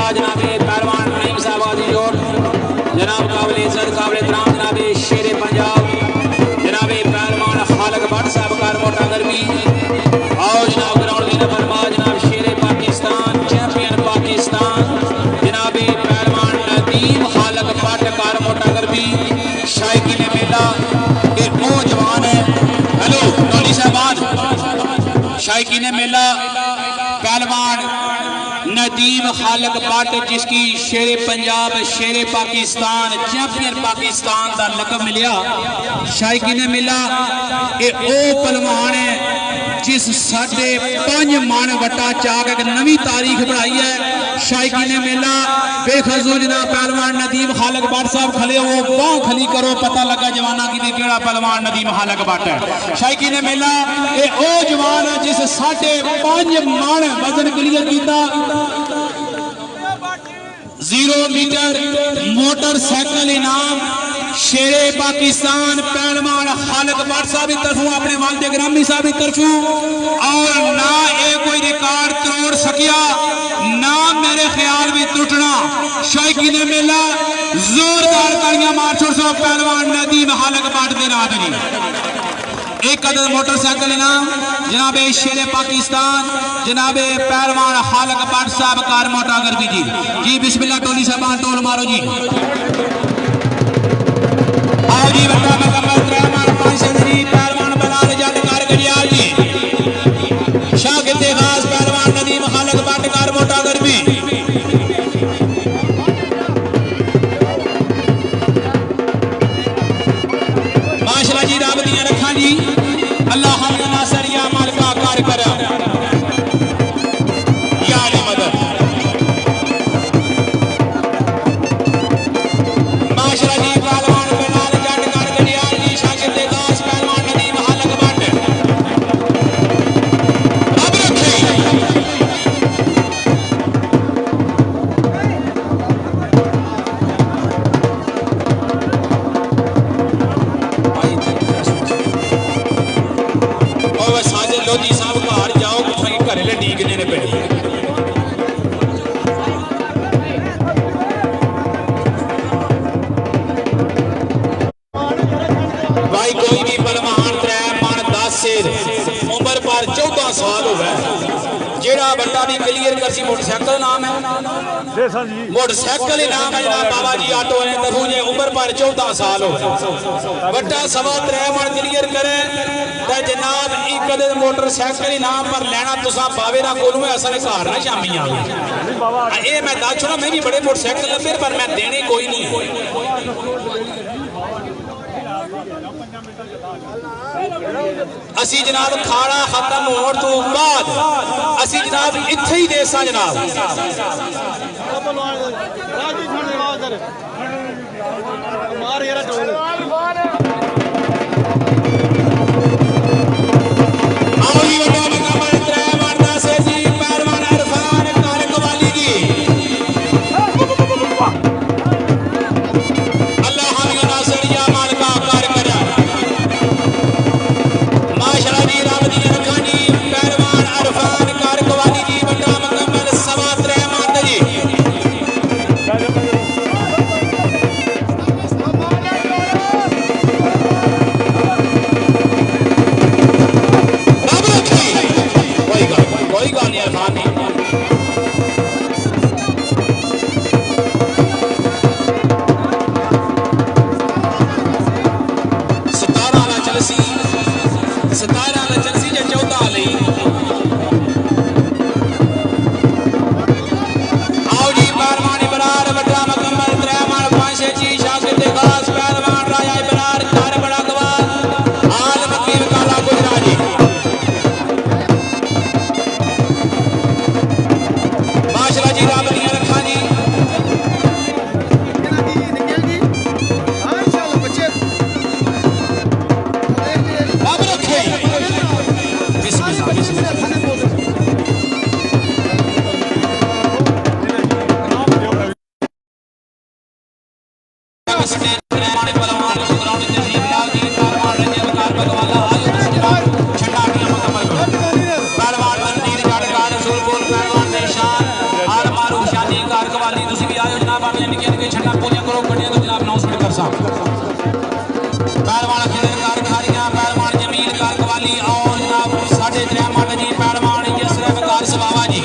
जनाब पहलवान नईम साहब हाजी और जनाब काबिल इज्जत काबिल एहतराम जनाब शेर पंजाब जनाब पहलवान खालिक भट्ट साहब कारमोटा गर्मी और जनाब ग्राउंड की फरमा जनाब शेर पाकिस्तान चैंपियन पाकिस्तान जनाब पहलवान नदीम खालिक भट्ट कारमोटा गर्मी शायकीन मेला के वो जवान है। हेलो टोली साहबान, शायकीन मेला पहलवान नदीम खालिक भट्ट जिसकी शेर पंजाब शेर पाकिस्तान चैंपियन पाकिस्तान का लकब मिलिया। शायकीन मेला ये ओ पहलवान है जिस साढ़े 5 मन वटा चाक एक नवी तारीख बनाई है। शायकीन मेला बेखजू जनाब पहलवान नदीम खालिक भट्ट साहब खले हो बाह खली करो पता लगा जवाना की केड़ा पहलवान नदीम खालिक भट्ट है। शायकीन मेला ये ओ जवान है जिस 5.5 मन वजन क्लियर किया। 0 मीटर मोटरसाइकिल इनाम शेरे पाकिस्तान पहलवान खालिक भट्ट साहब की तरफों अपने वालिद ग्रामी साहब की तरफों और ना ये कोई रिकॉर्ड तोड़ सकिया ना मेरे ख्याल में टूटना। शायकीन मेला जोरदार तालियां मार छोड़ सो पहलवान नदीम खालिक भट्ट दे राजनी। एक अदद मोटरसाइकिल इनाम जनाब शेर पाकिस्तान जनाब पहलवान खालिक भट्ट साहब कारमोटा गर्मी जी बिस्मिल्लाह टोली साहबान टोल मारो जी। आओ जी बता मुकम्मल रहमान पांचशरी पहलवान बलाल जट कारगरियाल जी शागिर्द खास पहलवान नदीम खालिक भट्ट कारमोटा गर्मी। माशाल्लाह जी रब दियां रखा जी अल्लाह हम नासर या मालिका कार कर या अली मदद। माशाल्लाह जी पहलवान बलाल जट कारगरियाल जी शागिर्द खास पहलवान नदीम खालिक भट्ट अब रखे। और साजे लोधी साहब घर जाओ कुछ घरे लीकने ने पे भाई कोई भी पहलवान 3 मन 10 सिर उम्र पर 14 साल हो गए जेड़ा बंदा भी क्लियर कर सी मोटरसाइकिल नाम है मोटरसाइकिल नाम है जनाब बाबा जी ऑटो ने तरफों जे उम्र पर 14 साल हो गए बट्टा 3.25 मन क्लियर करे तो जनाब एक अदद मोटरसाइकिल नाम पर लेना तुसा बावे ना कोलों है असल घर ना शामी आवे ये मैं दस छोड़ा मैं भी बड़े मोटरसाइकिल लभे पर मैं देने कोई नहीं। असी जनाब खाना खत्म होने तो बाद असी जनाब इत्थे ही देसा जनाब बसने रहमान पहलवान ग्राउंड में जीतलाल जी पहलवान रंजन कार भगवाला आयो छठाटियां मुकम्मल पहलवान तनवीर जाड़कार रसूलपुर पहलवान निशान आल मारूफ शानी कार कवाली तुसी भी आयो जनाब अपने निके छठा पूजा करो गड्डियां तो जनाब अनाउंसमेंट कर सा पहलवान खिदर कार खारियां पहलवान जमील कार कवाली और जनाब साडे रहमान जी पहलवान यसरफ कार सवावा जी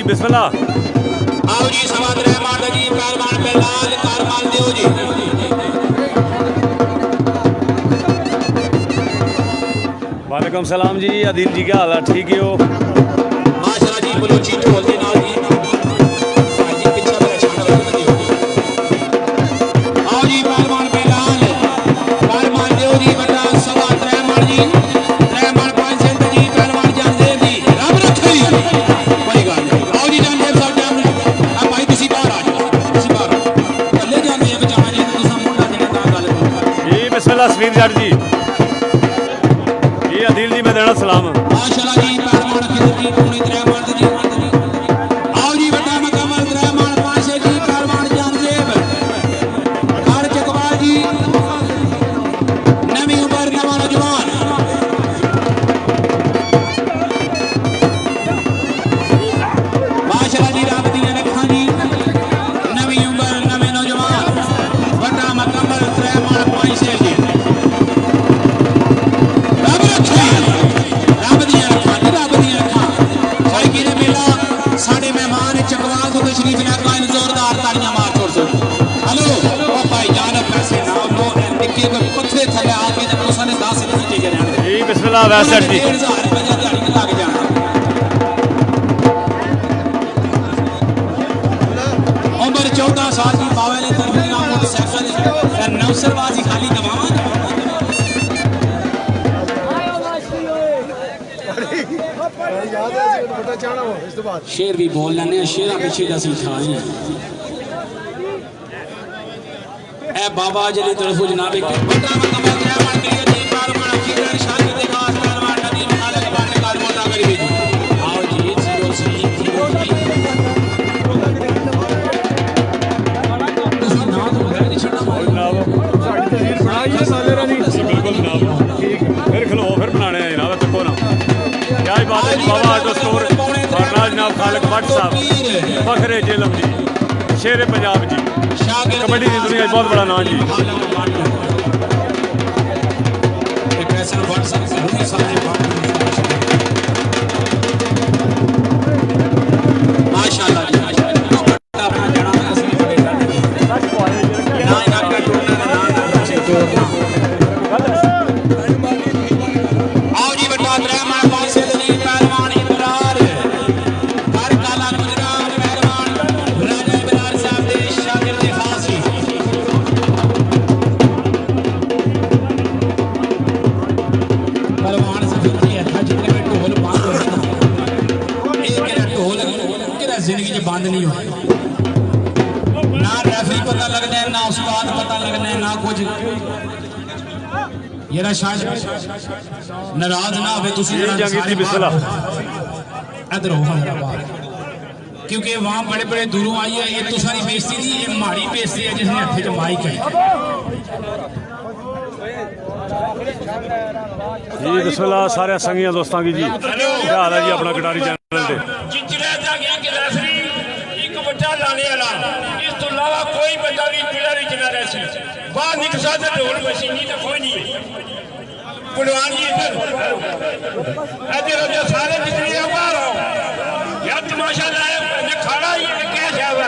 बिस्मिल्लाह आओ जी सवाद रहमान जी पहलवान बेलाल कारमाल देओ जी वालेकुम सलाम जी आदिल जी क्या हाल है ठीक है हो माशाल्लाह जी बलूची ढोल के नाल जी जी पीछे मेरा छाना लगा दियो आओ जी पहलवान बेलाल कारमाल देओ जी बड़ा सवाद रहमान जी रहमान पांच सेंट जी पहलवान जानदेव जी रब रखे कोई गल नहीं आओ जी जानदेव साहब आ भाई तुसी बाहर आ जाओ तुसी बाहर ले जांदे हैं बचाने जी तुसा मुंडा देना ता गल जी बिस्मिल्लाह समीर जट जी ये आदिल जी मैं देना सलाम माशाल्लाह जी पहलवान खिदर जी पूरी रहमान जी आओ जी बड़ा मुकम्मल रहमान पांच जी पहलवान जानदेव कार चकवाल जी नवी उम्र नवा नौजवान माशाल्लाह जी रब दी रखा जी नवी उम्र नवे नौजवान बड़ा मुकम्मल रहमान पांच जी रब रखे रब दी रखा जी रब दी रखा भाई किने मेला साडे मेहमान चकवाल तो तशरीफ ले कायन जोरदार तालियां मार छोड़ सो हेलो ओ भाई जान पैसे ना लो निक्के को पत्थरे थले आके ते तुसा ने 10 रुपए के रहने जी बिस्मिल्लाह वैसे जी 1000 रुपए दिहाड़ी लग जाना उम्र 14 साल की बावे ने तरफीना मोटरसाइकिल नौसरबाजी खाली दबावा शेर भी बोल लेने शेर पीछे दसी छाई ए बाबा जले तरफो जनाब एक बड़ा मुकम्मल रहमान के लिए जी पहलवान खिदर शादी दे खास पहलवान नदी खालद बाण कार मोटा करी भेजी आओ जी 0 तुसी ना तो घर नहीं छड़ना बिल्कुल जनाब फिर खलो फिर बनाने हैं जनाब तको ना क्या ही बात है जी बाबा ऑटो स्टोर और जनाब खालिक भट्ट साहब फखरे जेलम जी शेर पंजाब जी कबड्डी की दुनिया बहुत बड़ा नाम जी माशाल्लाह जी आओ जी बटा रहमान पांच से पहलवान इमरान हर काला गुजरात पहलवान राजा बिलाल साहब दे शागिर्द खास जी पहलवान सफीर जी था जितने में ढोल बंद होता एक ढोल किरा जिंदगी च बंद नहीं होता ना रेफरी पता लगना है ना उस्ताद पता लगना है ना कुछ येरा शायद नाराज ना हो इधर हो हैदराबाद क्योंकि वहां बड़े बड़े दूरों आई है ये तो सारी बेइज्जती थी ये माड़ी बेइज्जती है जिसने हथे च माइक है जी बिस्मिल्लाह सारे संगिया दोस्तों की जी क्या हाल है जी अपना कटारी चैनल से जिंजरा जा गया कि रेफरी एक बच्चा लाने वाला इस तो अलावा कोई बंदा भी पिलर विच ना रह सी बाहर निकल सकता ढोल मशीनी तो कोई नहीं पहलवान जी इधर सारे जितने बाहर आओ यार तमाशा लाया खाना ही क्या है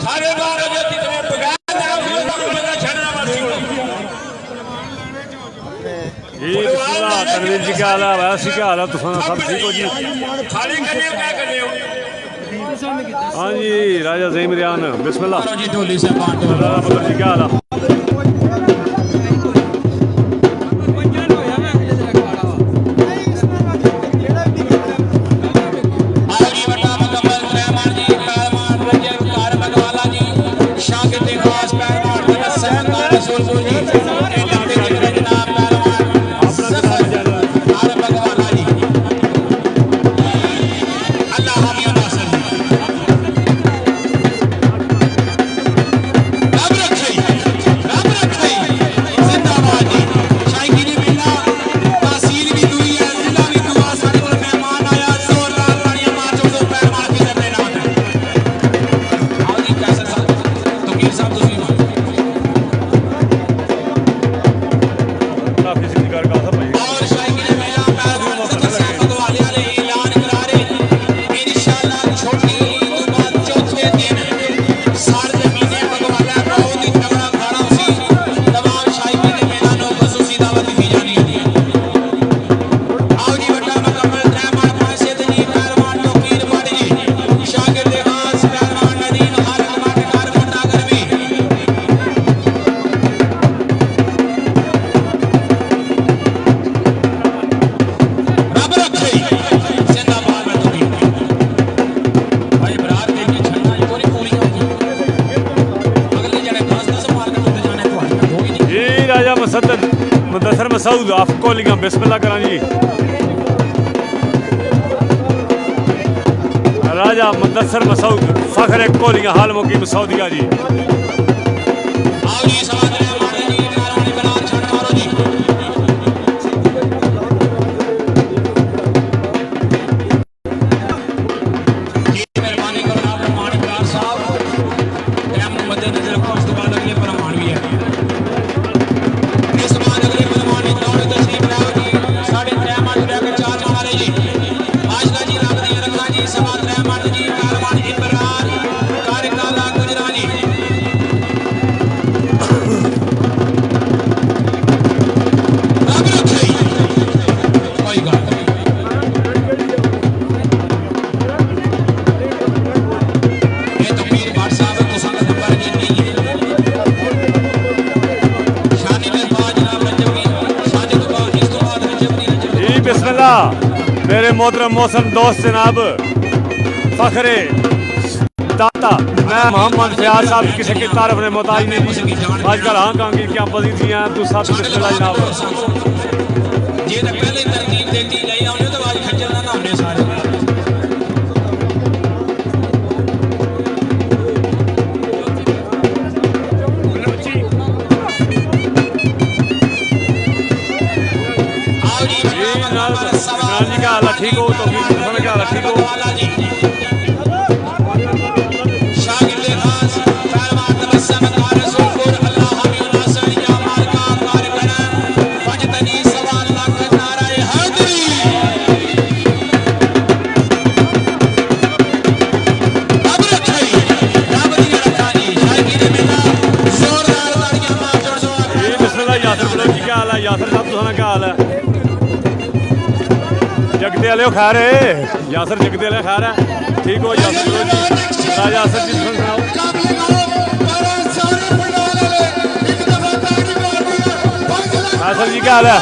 सारे बाहर हो जाती तुम्हें जी बिस्मिल्लाह रणवीर जी क्या हाल है? वैसे क्या हाल है? तुम सब ठीक हो जी? खाली करने हो क्या करने हो? हाँ जी राजा ज़हीम रियान बिस्मिल्लाह जी ढोली से बांट दो। राजा बदर जी क्या हाल है? मुदस्सर मसूद आप कोलियां बिस्मिल्लाह करा जी। राजा मुदस्सर मसूद फखर कोलियां हाल मुकीम सऊदिया जी। मेरे मोहतरम मोहसन दोस्त जनाब फखरे दाता मैं मोहम्मद फयाज साहब किसी की तारफ ने मोहताज नहीं दी आजकल हाँ कहाँ की क्या बदी थी तू सब बिस्मिल्लाह जनाब। ये तो पहले तरतीब देती नहीं आने तो आज खज्जल ना हमने सारे क्या हाल ठीक हो तो क्या हाल ठीक हो? यासर साहब तुम क्या हाल है? जगदे वाले खैर है यासर जगदे वाले खैर है ठीक हो यासर जी राजा यासर जी सुनाओ। यासर जी क्या हाल है?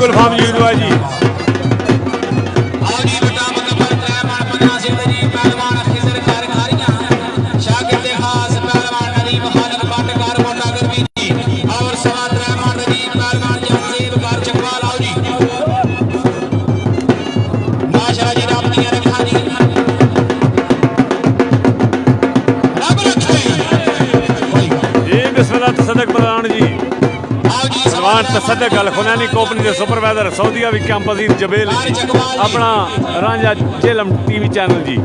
गुलफाम यूनिवर्सिटी पहलवान तसद्दुक अल खुनैनी कंपनी के सुपरवाइजर सऊदीया भी कैंप अजीज जबेल अपना रांझा झेलम टीवी चैनल जी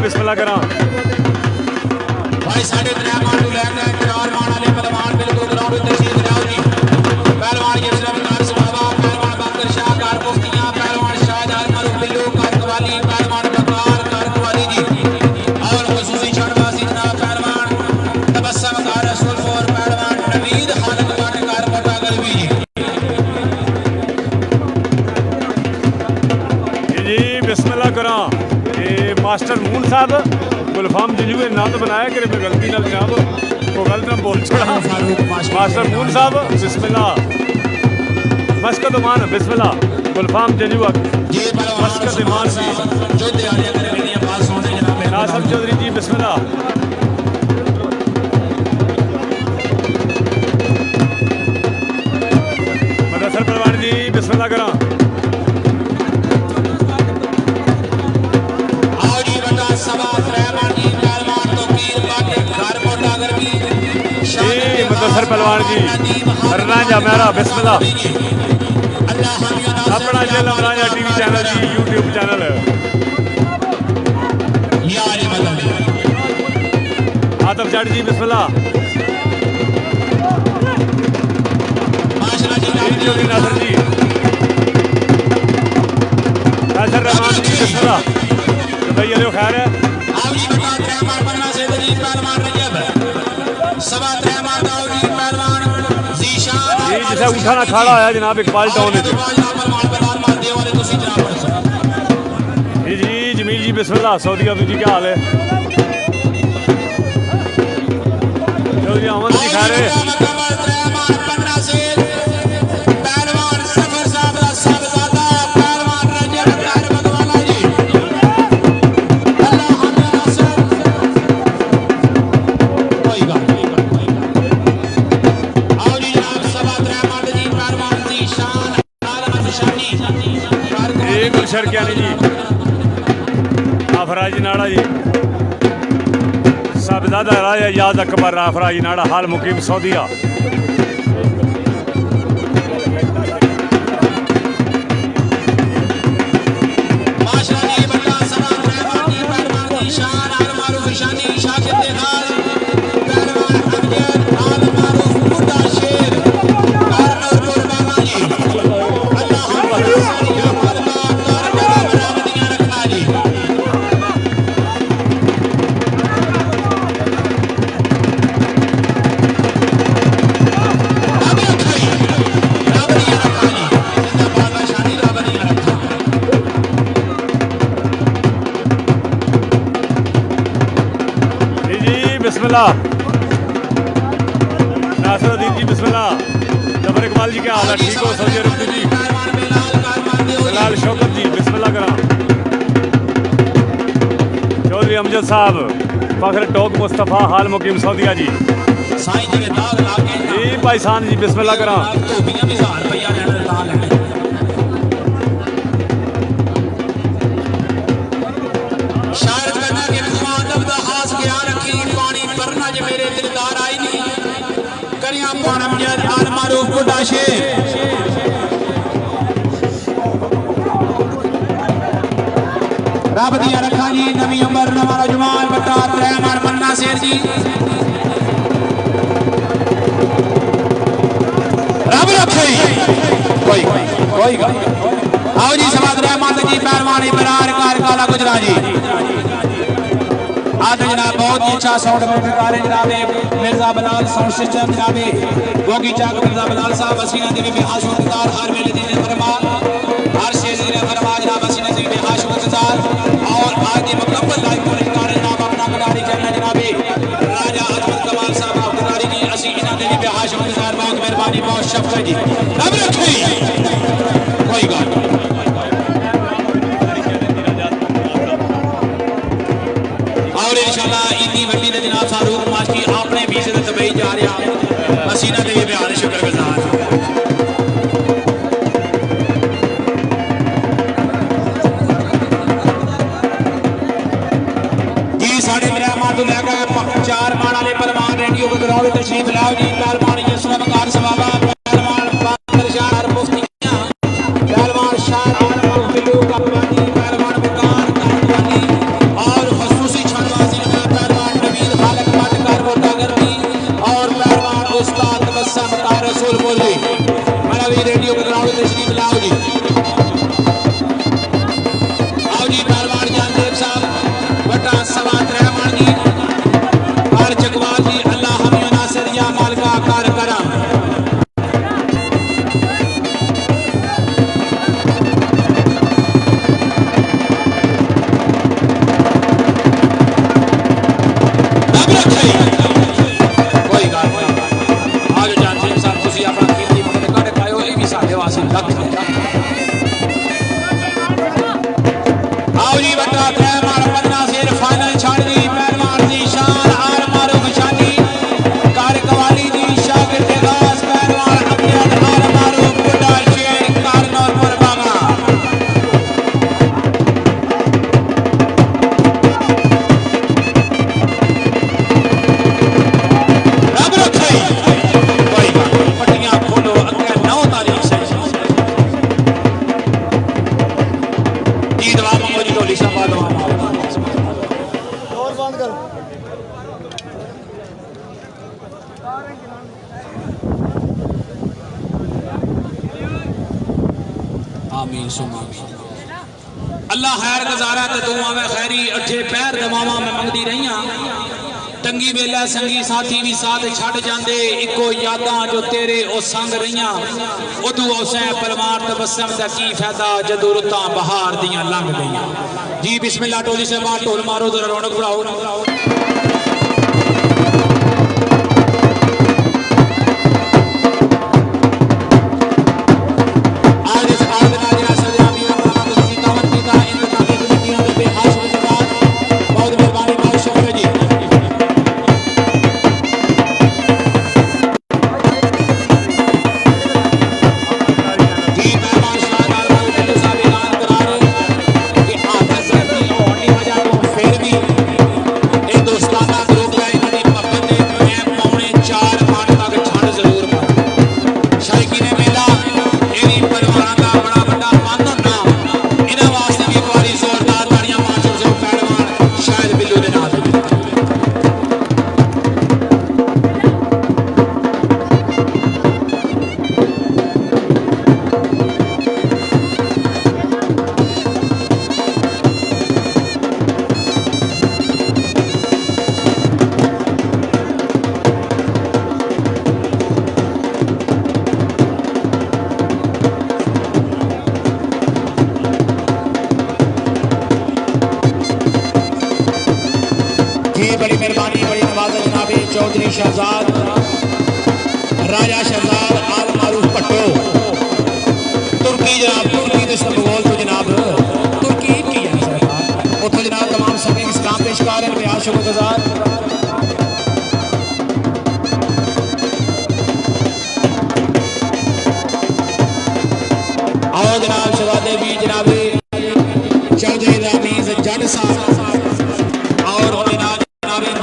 बिस्मिल्लाह करा भाई साढ़े 3 मान को लेकर 4 मान वाले पहलवान बिल्कुल ग्राउंड में तशरीफ लाओ जी पहलवान ये सरकार सुहावा पहलवान बाकर शाह कार मुफ्तियां पहलवान शाहजहां मारूफ बिल्लू कार कवाली पहलवान बकार कार कवाली जी और खुसूसी शहबाजी जनाब पहलवान तबस्सुम कार रसूलपुर पहलवान नवीद हालत कार कोटा गलवी जी बिस्मिल्लाह करा मास्टर मून साहब गुलफाम जिलूए नाम तो बनाया कि मैं गलती ना जनाब को गलत ना बोल छोड़ा मास्टर मून साहब बिस्मिल्लाह मस्कत मान बिस्मिल्लाह गुलफाम जिलूआ मस्कत मान नासिर चौधरी जी बिस्मिल्लाह मदसर पहलवान जी बिस्मिल्लाह करा मदसर पहलवान जी रांझा मेरा बिस्मिल्लाह अपना झेलम रांझा टीवी चैनल जी यूट्यूब चैनल आतफ जट जी बिस्मिल्लाह नासिर जी नासिर रहमान जी बिस्मिल्लाह भैया जो खैर है जिसे उठाना खाड़ा आया जनाब इकबाल टाउन जी जी जमील जी बिस्मिल्लाह सऊदीया जी क्या हाल है चौधरी अहमद जी खैर है जी आफराज नाड़ा जी साहबजादा राजा याद अकबर आफराज नाड़ा हाल मुकीम सऊदीया नासिरुद्दीन जी बिस्मिल्लाह जबर इकबाल जी क्या हाल है ठीक हो सऊदी अरब जी बिलाल शौकत जी बिस्मिल्लाह करा चौधरी अमजद साहब फखर टोक मुस्तफ़ा हाल मुकीम सऊदीया जी भाई सान जी बिस्मिल्लाह करा रब दिया रखा जी नवी अंबर नवा जुमान बटा रहमान मन्ना शेर जी रब रखे कोई आओ जी समाद रहमान जी पहलवानी बरार कार काला गुजरा जी आते जनाब बहुत ही अच्छा साउंड कार जनाब मिर्जा बलाल साउंड सिस्टम जनाब गोगी चाक मिर्जा बलाल साहब हसीना देवी में आशुकार हर मेले दिन फरमान हर शेर दिन फरमान जनाब हसीना देवी में आशुकार और आज की मुकम्मल लाइव कार जनाब अपना खिलाड़ी चलना जनाब राजा अजमल कमाल साहब खिलाड़ी की हसीना देवी में आशुकार बहुत मेहरबानी बहुत शफकत जी रब रखे कोई बात प्यारे हसीना दे बेहाल शुक्रगुजार जी साढ़े मेहमान तो लैकर 4 माण वाले पहलवान रेडियो को ग्राउंड तशरीफ लाओ जी पहलवान यसरा वकार सवाबा पहलवान बादर शाह मुफ्तियां पहलवान शाह आलम बिल्लू कबवानी पहलवान वकार कबवानी और खसूसी छानबाजी में पहलवान नवीद खालिक पाटकर मोटागर्दी और पहलवान उस्ताद तबस्सुम कार रसूल मौलवी मौलवी रेडियो को ग्राउंड तशरीफ लाओ जी आओ जी पहलवान जानदेव साहब बटा सवा 3 माण जी और जगवाल जी अल्लाह हमें नासिर या मालिका कार करा कोई गल नहीं आज जानते साहब तुसी अपना कीमती वक्त कट पायो ये भी साडे वास्ते लग आओ जी बटा 3 मार 15 शेर फाइनल छाड़ दी पहलवान जी शान आर मारो निशानी कार कवाली जी शागिर्द खास पहलवान अब्दुल आर मारो बुड्ढा शेर कार नौरपुर बागा रब रखे कोई पट्टियां खोलो अगे 9 तारीख से जी दवा मंगो जी ढोली साहब दवा आमीन सुमा अल्लाह खैर गुजारा ते दुआ में खैरी अठे पैर दवावां में मंगदी रहियां तंगी वेला संगी साथी भी साथ छड़ जांदे इको यादां जो तेरे ओ संग रहियां उदू औसे पलवार तबस्सुम दा की फायदा जदों रुतां बहार दियां लंघ गईयां जी बिस्मिल्लाह टोली से बाहर ढोल मारो जरा रौनक बढ़ाओ बड़ी मेहरबानी बड़ी नवाज़त जनाब चौधरी शहजाद राजा शहजाद आल मारूफ पट्टो तुर्की जनाब तुर्की के इस्तांबुल तो जनाब तुर्की की है सरकार उतो जनाब तमाम सभी इस्लाम पेशकार हैं बेहद शुक्रगुजार आओ जनाब शहजादे भी जनाब चौधरी रमीज जट साहब और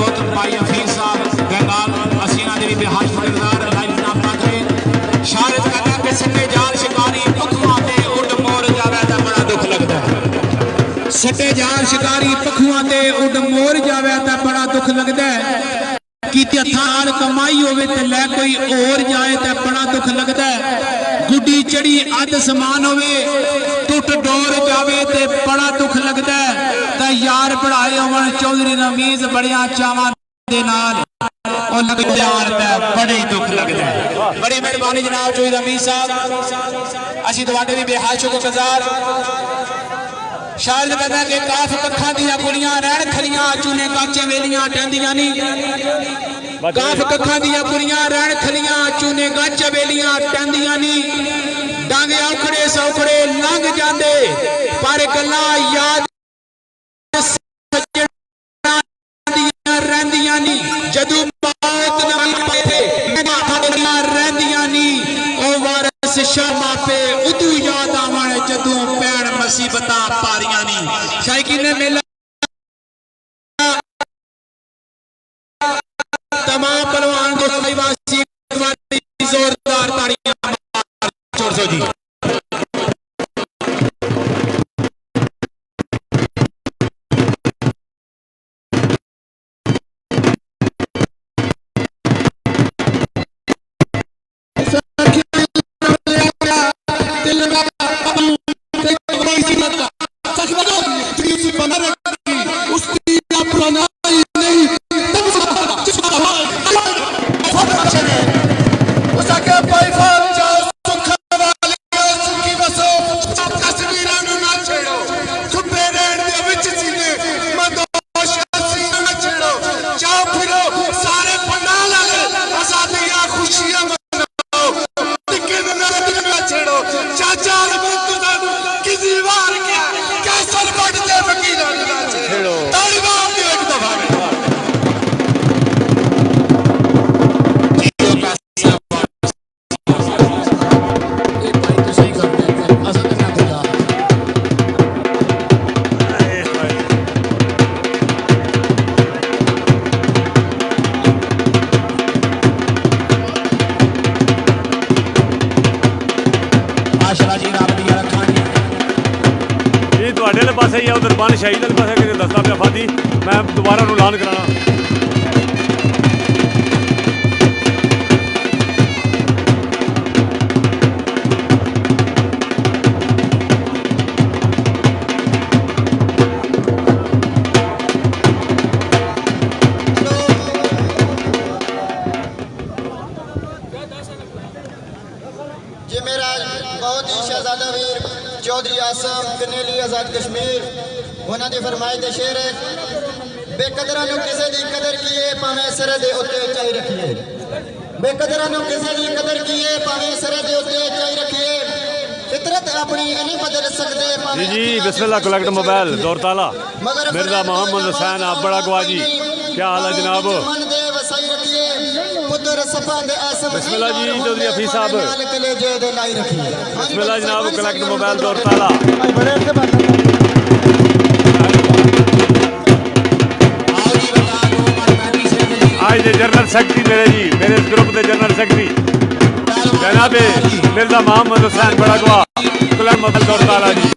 बहुत भाई हफीज साहब बंगाल हसीना देवी बेहाल शुक्रगुजार लाइव नाम करें शारद कहना कि सट्टे जाल शिकारी पखुआं ते उड़ मोर जावे तां बड़ा दुख लगदा है सट्टे जाल शिकारी पखुआं ते उड़ मोर जावे तां बड़ा दुख लगदा है कीती हत्थां नाल कमाई होवे ते लै कोई और जाए तां बड़ा दुख लगदा है गुड्डी चढ़ी अध समान होवे टुट डोर जावे ते बड़ा दुख लगदा है तां यार पढ़ाए होवन चौधरी रमीज बड़ियां चावां दे नाल और लग जान ते बड़े दुख लगदा है बड़ी मेहरबानी जनाब चौधरी रमीज साहब असीं तुहाडे भी बेहाल शुक्रगुजार शायद कहना कि काफ कखा दियां कुड़ियां रहन खलियां चूने काचे वेलियां टंदियां नी काफ कखा दियां कुड़ियां रहन खलियां चूने काचे वेलियां टंदियां नी डांगे औखड़े सौखड़े लंघ जांदे पर गल्लां याद रहंदियां नी जदों मौत नाल पे मुसीबत पारियां नहीं शायकीन ने मेला तमाम पहलवान को सहीवासी जोरदार ताड़ियां जोर से जी उधर बन शहीद वाले पासे कि दसदा पिया फादी मैं दोबारा ऐलान कराना जी मेरा बहुत ही शहजादा वीर चौधरी आसम कनेली आजाद कश्मीर उन्होंने फरमाए शेर है बेकदरा किसी की कदर कीए भावें सिर के उत्ते चाई रखिए बेकदरा किसी की कदर कीए भावें सिर के उत्ते चाई रखिए फितरत अपनी नहीं बदल सकते जी बिस्मिल्लाह कलेक्ट मोबाइल दौरताला मिर्जा मोहम्मद हुसैन आप बड़ा गवाजी क्या हाल है जनाब बिस्मिल्लाह जी चौधरी हफीज साहब बिस्मिल्लाह जनाब कलेक्ट मोबाइल दौरताला आज दे जनरल सेक्रेटरी मेरे जी मेरे इस ग्रुप के जनरल सेक्रेटरी जनाब मिर्जा मोहम्मद हुसैन बड़ा गवा कलेक्ट मोबाइल दौरताला जी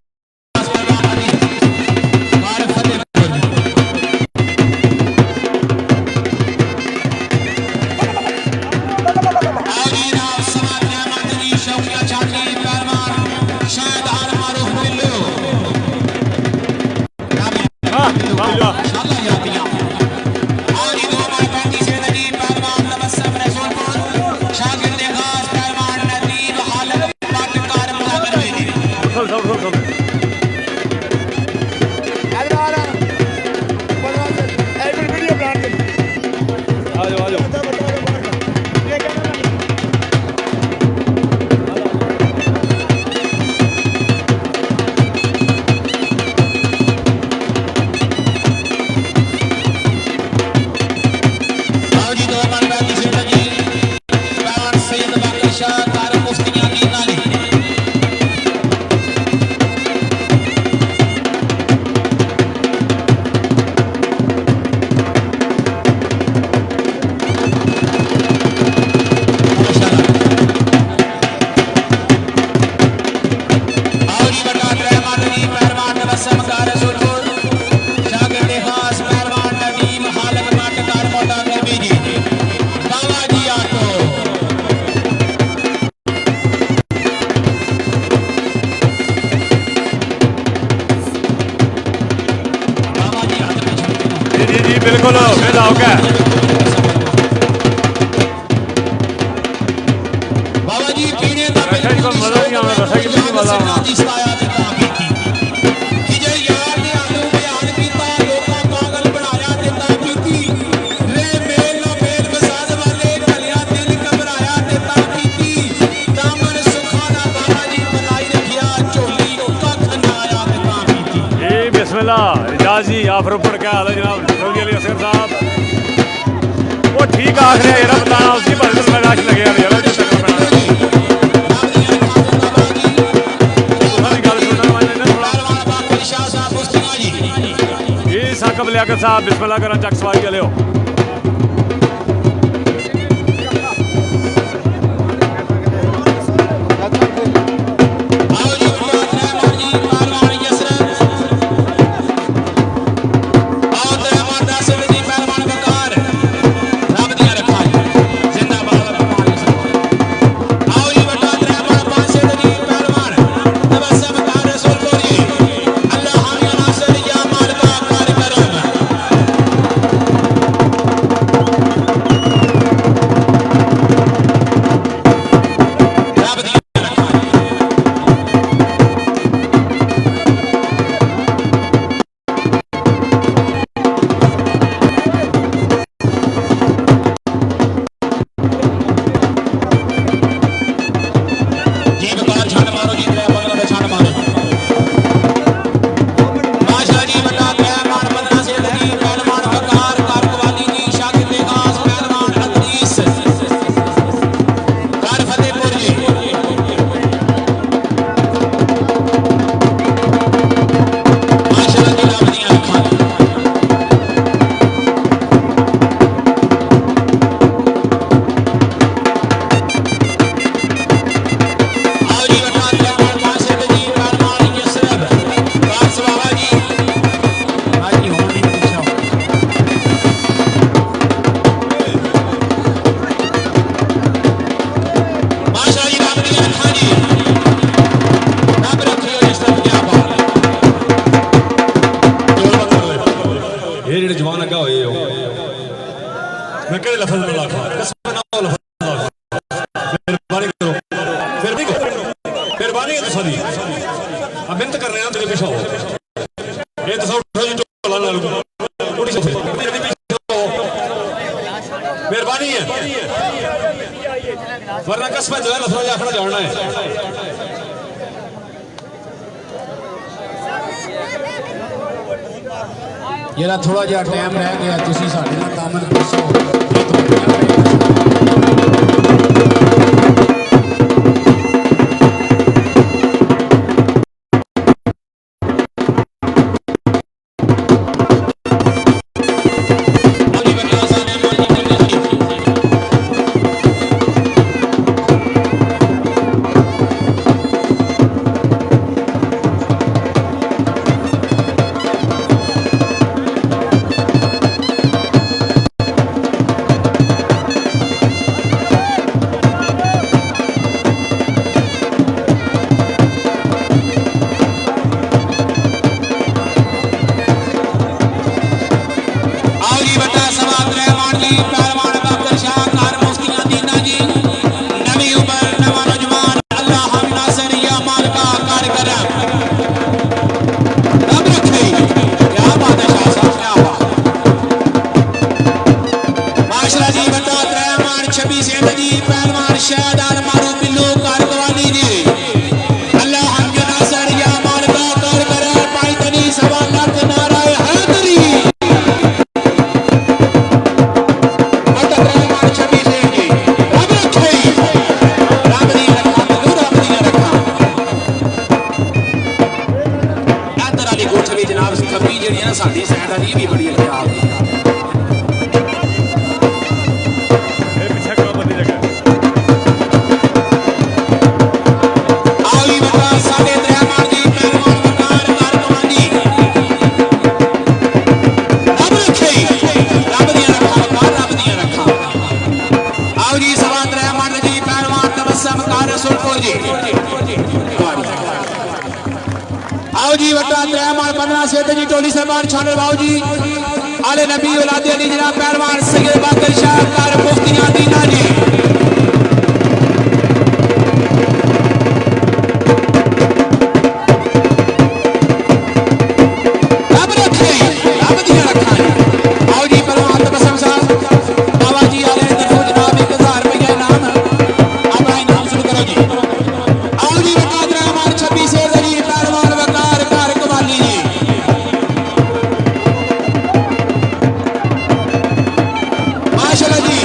बिल्कुल मेरा हो गया बाबा जी पीने दा को मजा नहीं आना रसा की नहीं मजा आना कि जे यार ने आलू बयान कीता लोकां पागल बनाया ते ता कीती रे मेल ना मेल मसाद वाले कलिया दिल घबराया ते ता कीती दामन सुखा दा बाबा जी बनाई रखिया झोली कख ना आया ते ता कीती ए बिस्मिल्लाह इजाज जी आप ऊपर क्या हाल है जनाब चौधरी अली असगर साहब वो ठीक आख रहे हैं बताना उसकी बदल में राश लगे यार बकर साहब बिस्मिल्लाह करो चक सवारी वाले हो। वरना कस्बा जो है ना थोड़ा आखड़ा जाना है। जरा थोड़ा जहा टाइम रह गया तुसी साडे नाल दामन दसो। आले नबी औलाद अली जनाब पहलवान सैयद बाकर शाह कार मुफ्तियां दीना जी। माशाल्लाह जी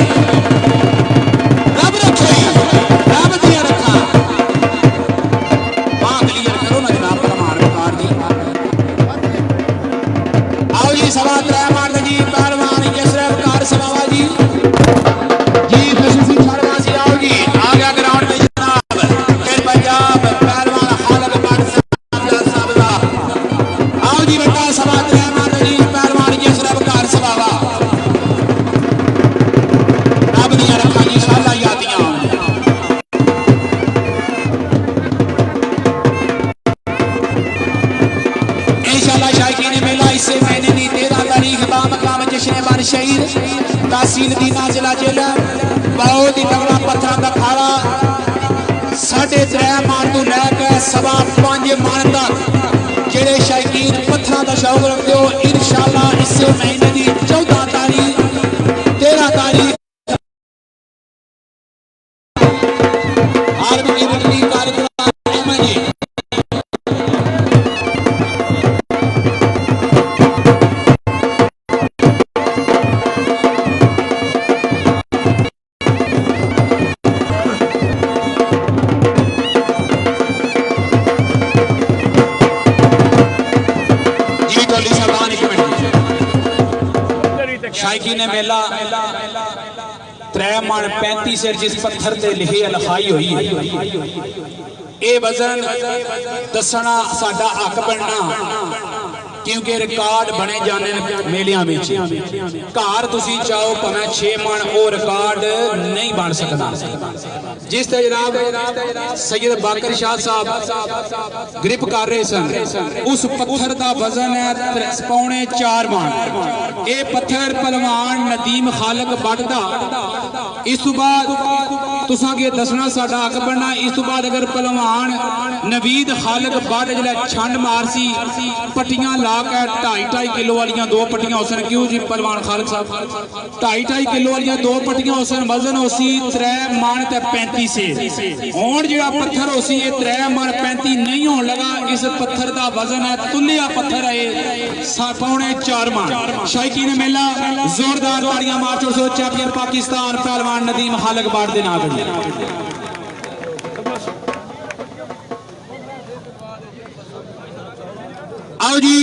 बहुत ही तगड़ा पत्थर का खाड़ा 3.5 मान तो लैके 5.25 मान तक जेड़े शायकीन पत्थर का शौक रखते हो इंशाअल्लाह इस महीने की 14 तारीख 13 तारीख आर्मी की बिक्री कार्यक्रम जी शायकीन मेला 3 मन 35 सिर जिस पत्थर ते लिखी लिखाई हुई है ये वजन दसना साडा हक बनना क्योंकि रिकॉर्ड बने जाने मेलियां में घर तुसी चाहो भावें 6 मन वो रिकॉर्ड नहीं बन सकता जिस ते जनाब सैयद बाकर शाह साहब ग्रिप कर रहे सन उस पत्थर का वजन है 4.25 मन ये पत्थर पहलवान नदीम खालक बट दा इस तो बाद तुसा के दसना साडा हक बनना इस तो बाद अगर पहलवान नवीद खालक बट जिला छंड मारसी पट्टियां ला के 2.5 किलो वाली 2 पट्टियां होसन क्यों जी पहलवान खालक साहब 2.5 किलो वाली 2 पट्टियां होसन वजन होसी 3 मन ते 35 से हुण जिहड़ा पत्थर होसी ये 3 मन 35 नहीं होने लगा इस पत्थर का वजन है तुलिया पत्थर है 4.25 मन शायकीन मेला जोरदार ताड़ियां मार चो चैंपियन पाकिस्तान पहलवान नदीम खालक बाट दे नाम आओ जी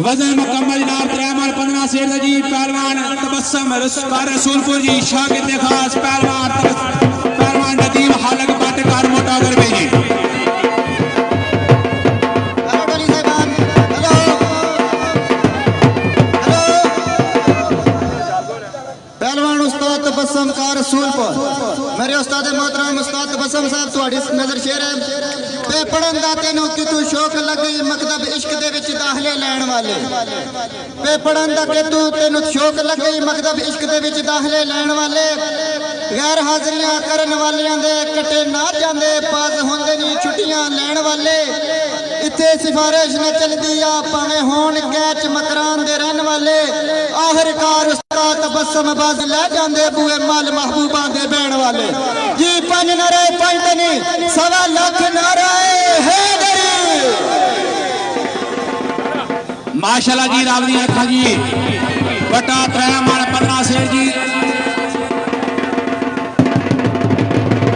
वजन मुकम्मल जनाब 3 मन 15 सेर जी पहलवान तबस्सुम रसूलपुर जी शागिर्द खास पहलवान नदीम खालक बाट कार मोटा कर भेजी पहलवान उस्ताद तबस्सुम कार रसूलपुर मेरे उस्ताद मोहतरम उस्ताद तबस्सुम साहब ਤੁਹਾਡੀ नजर शेर है पे पढ़न दा तेनू कि तू शौक लगी मकतब इश्क दे विच दाखले लैण वाले पे पढ़न दा कि तू तेनू शौक लगी मकतब इश्क दे विच दाखले लैण वाले गैर हाजरियां करन वालियां दे कटे ना जांदे पास होंदे नी छुट्टियां लैण वाले इत्थे सिफारिश न चलदी आ भावें होण कैच मकरान दे रहन वाले आखिरकार उस्ताद तबस्सुम बाज ले जांदे बूए मल महबूबा दे बैण वाले जी 5 नारे 5 नहीं 1.25 लाख नारे माशाल्लाह जी रावली अखा जी बटा 3 मन 15 सेर जी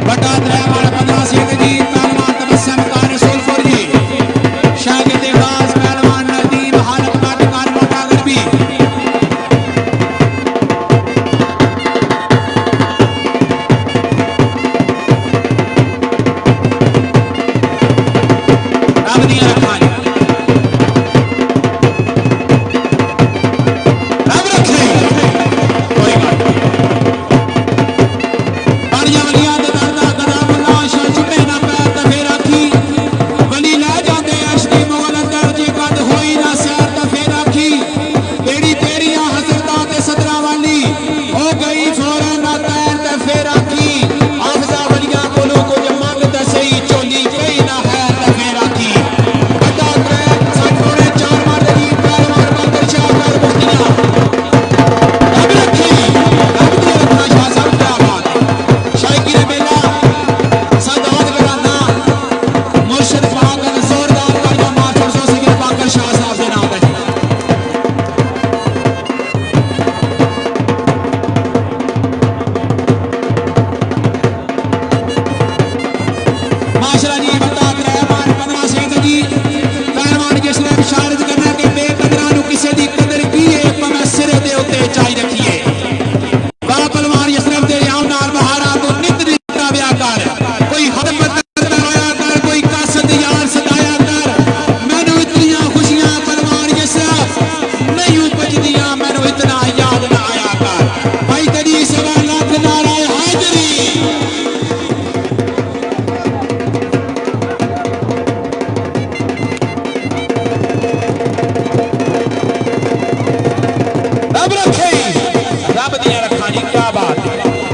बटा 3 मन 15 सेर जी पहलवान तबस्सुम कार रसूलपुर जी शागिर्द खास पहलवान नदीम खालक बाट कार मोटा गरबी रावली अखा जी कोई बात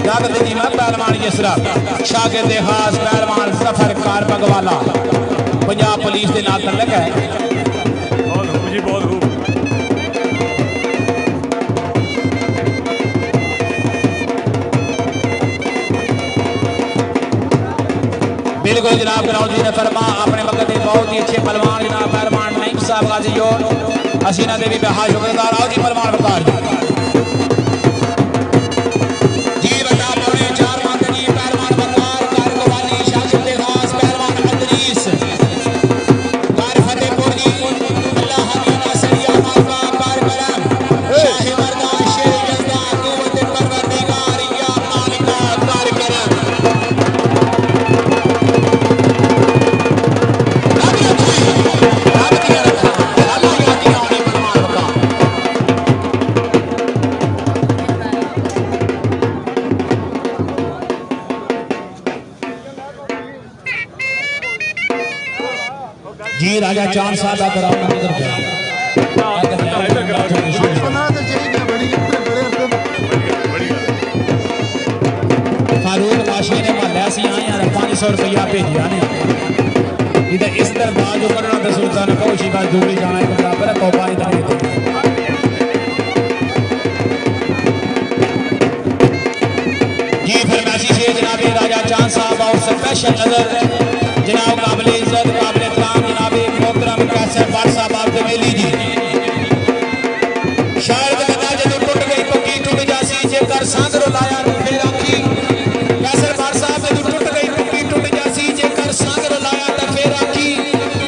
जागत जीमा पहलवान यसरा शागिर्द खास पहलवान सफर कार बगवाला पंजाब पुलिस के नाल तलक है। बहुत खूब जी, बहुत खूब। बिल्कुल जनाब ग्राउंड जी ने फरमा अपने वक्त के बहुत ही अच्छे पहलवान जनाब पहलवान नईम साहब गाजी जो हसीना देवी बेहा शुक्रगुजार। आओ जी पहलवान वकार जी बता पौने 4 माते जी पहलवान वकार कार कवाली शागिर्द खास पहलवान अदरीस कार फतेहपुर जी अल्लाह हदीना सरिया मालवा कार करम शाह मर्दान शेर जज्बा कुव्वत परवरदिगार या मालिका कार करम। जी राजा चांद साहब का कराओ इधर फारूक माशी ने मालिया सी आए यार 500 रुपया भेजिया ने इधर इस दरबार जो करना तो सुल्तान कौशी का दूरी जाना है बराबर है तौबा इधर जी फरमाइशी से जनाब राजा चांद साहब और स्पेशल नजर जनाब काबिल इज्जत काबिल इकराम जनाब मोहतरम कैसर बार साहब आपमेली जी शायद कदा जब टूट गई पक्की टूट जासी जेकर सांदरो लाया फिर आखी कैसर बार साहब जब टूट गई पक्की टूट जासी जेकर सांदरो लाया तो फिर आखी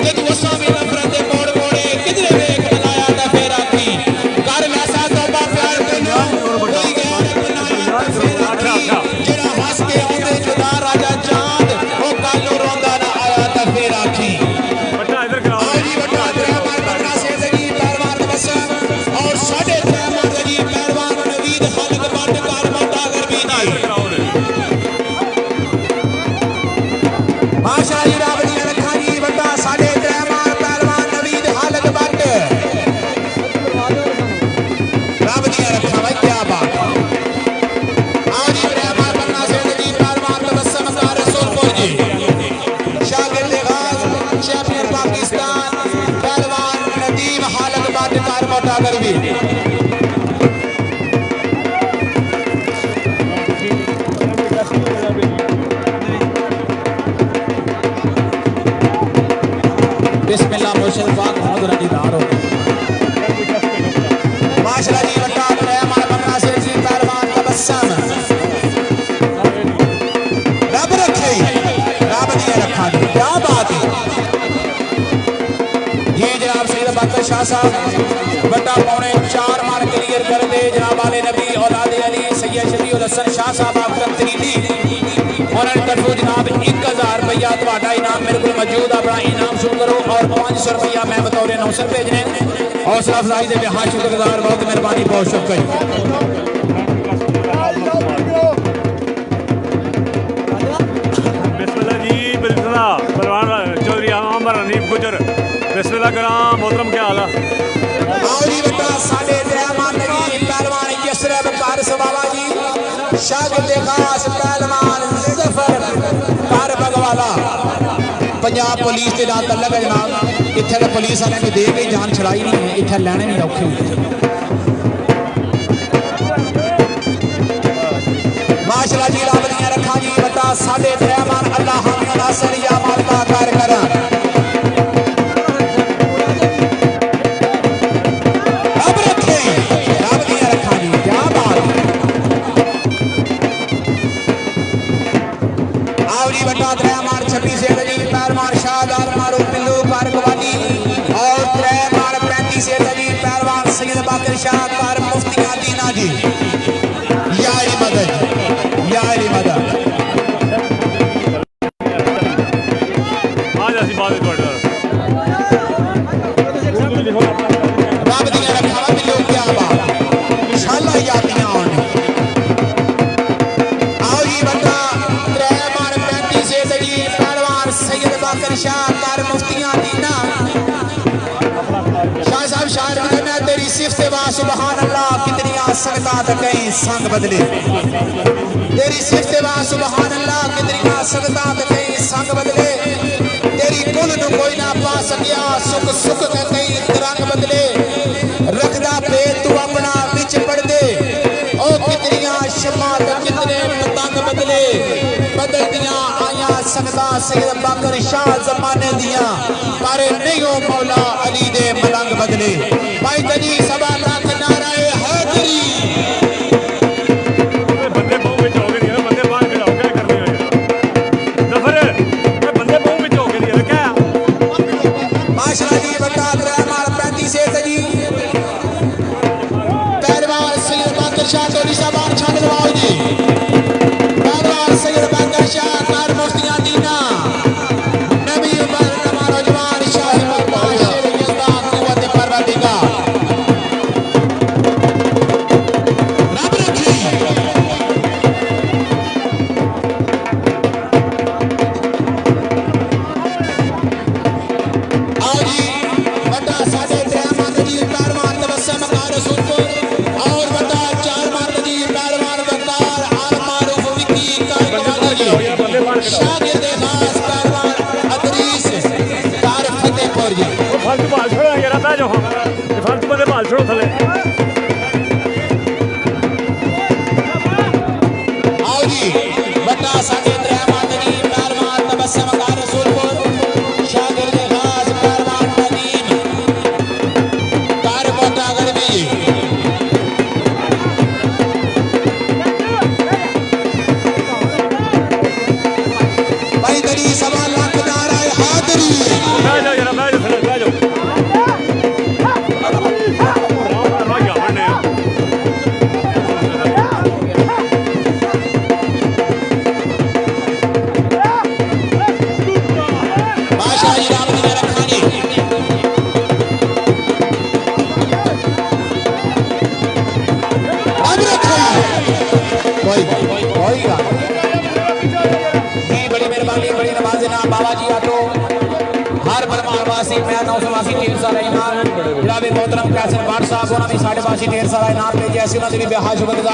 जे दोसा भी नफरत मोड़ मोड़े किधरे वेख बनाया तो फिर आखी कर वैसा तौबा प्यार तेनू कोई गैर बनाया तो फिर आखी जेड़ा हंस के आंदे जुदा राजा चांद ओ कालो रोंदा ना आया तो फिर आखी। बट्टा इधर कराओ जी बट्टा रहमान पटना से लगी पहलवान बसन और 3.5 मार लगी पहलवान नवीद खालिद बट कार बटा गरबी नहीं माशाअल्लाह जी रावली रखा जी बट्टा 3.5 मार पहलवान नवीद खालिद बट रावली रखा भाई क्या बात। आओ जी रहमान पटना से लगी पहलवान तबस्सुम कार रसूलपुर जी शागिर्द खास चैंपियन पाकिस्तान पहलवान नदीम हालत बाट कार मोटा गरबी बिस्मिल्लाह मुर्शिद पाक बहुत रजीदार हो माशाअल्लाह जी बट्टा रहमान पटना से जी पहलवान तबस्सुम रब रखे रब ने रखा जी क्या बात है जी जनाब सैयद बकर शाह साहब बट्टा पौने 4 मार क्लियर कर दे जनाब वाले नबी औलाद अली सैयद शफीउल हसन शाह साहब आखरत तरीली उन्होंने तरफों जनाब 1000 रुपया तुम्हारा इनाम मेरे को मौजूद अपना इनाम शुरू करो और 500 रुपया मैं बतौर नौसर भेजने हौसला अफजाई से बेहद शुक्रगुजार बहुत मेहरबानी बहुत शुक्रिया। बिस्मिल्लाह जी बिस्मिल्लाह पहलवान चौधरी आमर हनीफ गुजर बिस्मिल्लाह कराम मोहतरम क्या हाल है। आओ जी बेटा 3.5 मार लगी पहलवान यसरा बकार सवावा जी शागिर्द खास पहलवान जफर कार बगवाला पंजाब पुलिस के नाल तलक है जनाब इत्थे तो पुलिस वाले ने दे के जान छड़ाई नहीं है इत्थे लैने भी औखे माशाअल्लाह जी रावलियां रखा जी बता 3.5 मान अल्लाह हम नासर या मालका कार करा अब रखे रावलियां रखा जी क्या बात। आओ जी बता 3 मान 26 से लगी पहलवान शाहदार मारो पिल्लू कार कवाली और 3 मान 35 से लगी पहलवान सैयद बाकर शाह कार मुफ्तियां दीना जी यारी मदद यारी मदद आज ऐसी बात है थोड़ा रब दियां रखा मिलो क्या बात इंशाअल्लाह यादियां आने। आओ जी बता 3 मान 35 से लगी पहलवान सैयद बाकर शाह कार मुफ्तियां दीना शाह साहब शायर कहना तेरी सिफ्त वा सुभान अल्लाह कितनी संगता कहीं संग बदले तेरी सिफ्त वा सुभान अल्लाह कितनी संगता ते कई संग बदले तेरी कुल नु कोई ना पा सकिया सुख सुख के कई तरंग बदले रखदा पे तू अपना विच पड़ दे ओ कितनी शमा ते कितने पतंग बदले बदल दिया आया संगता सैयद बकर शाह जमाने दिया पर नहीं हो मौला अली दे मलंग बदले भाई तजी सभा लाख नाराए हैदरी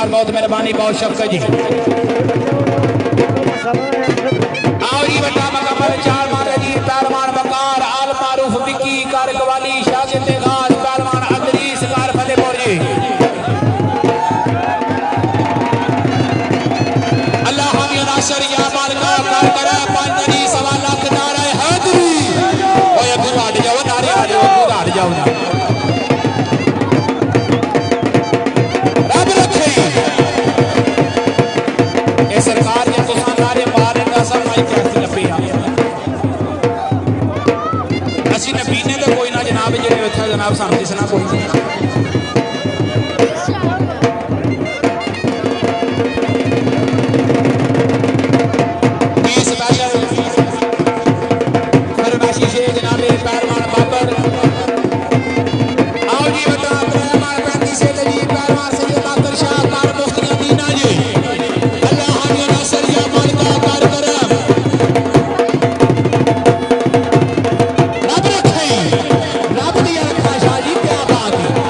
बहुत मेहरबानी बहुत शफकत जी आओ जी बटा मकबर चार मार जी पहलवान बकार आल मारूफ विक्की कार कवाली शागिर्द गाज पहलवान अदरीस कार फतेहपुर जी अल्लाह हामी नासर या मालिका कार करे पांचनी सवा लाख नारे हैदरी ओए अब्दुल हट जाओ नारे हट जाओ हट जाओ सरकार ने तो नारे मारे का सब माई कैसे लपे असी नबी ने तो कोई ना जनाब जेड़े बैठा जनाब सानू दिसना कोई नहीं रब दिया रखा शाह जी क्या बात है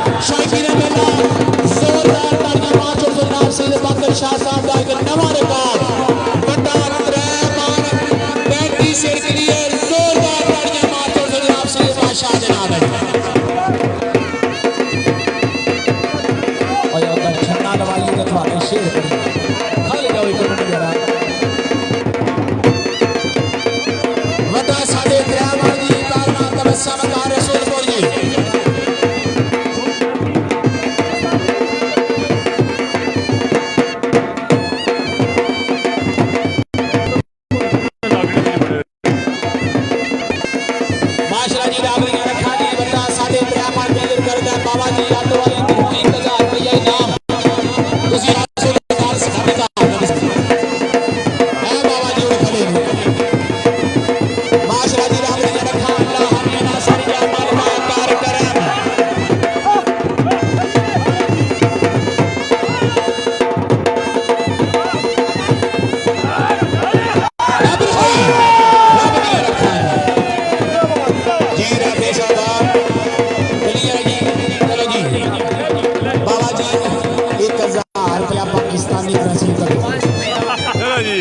ना जी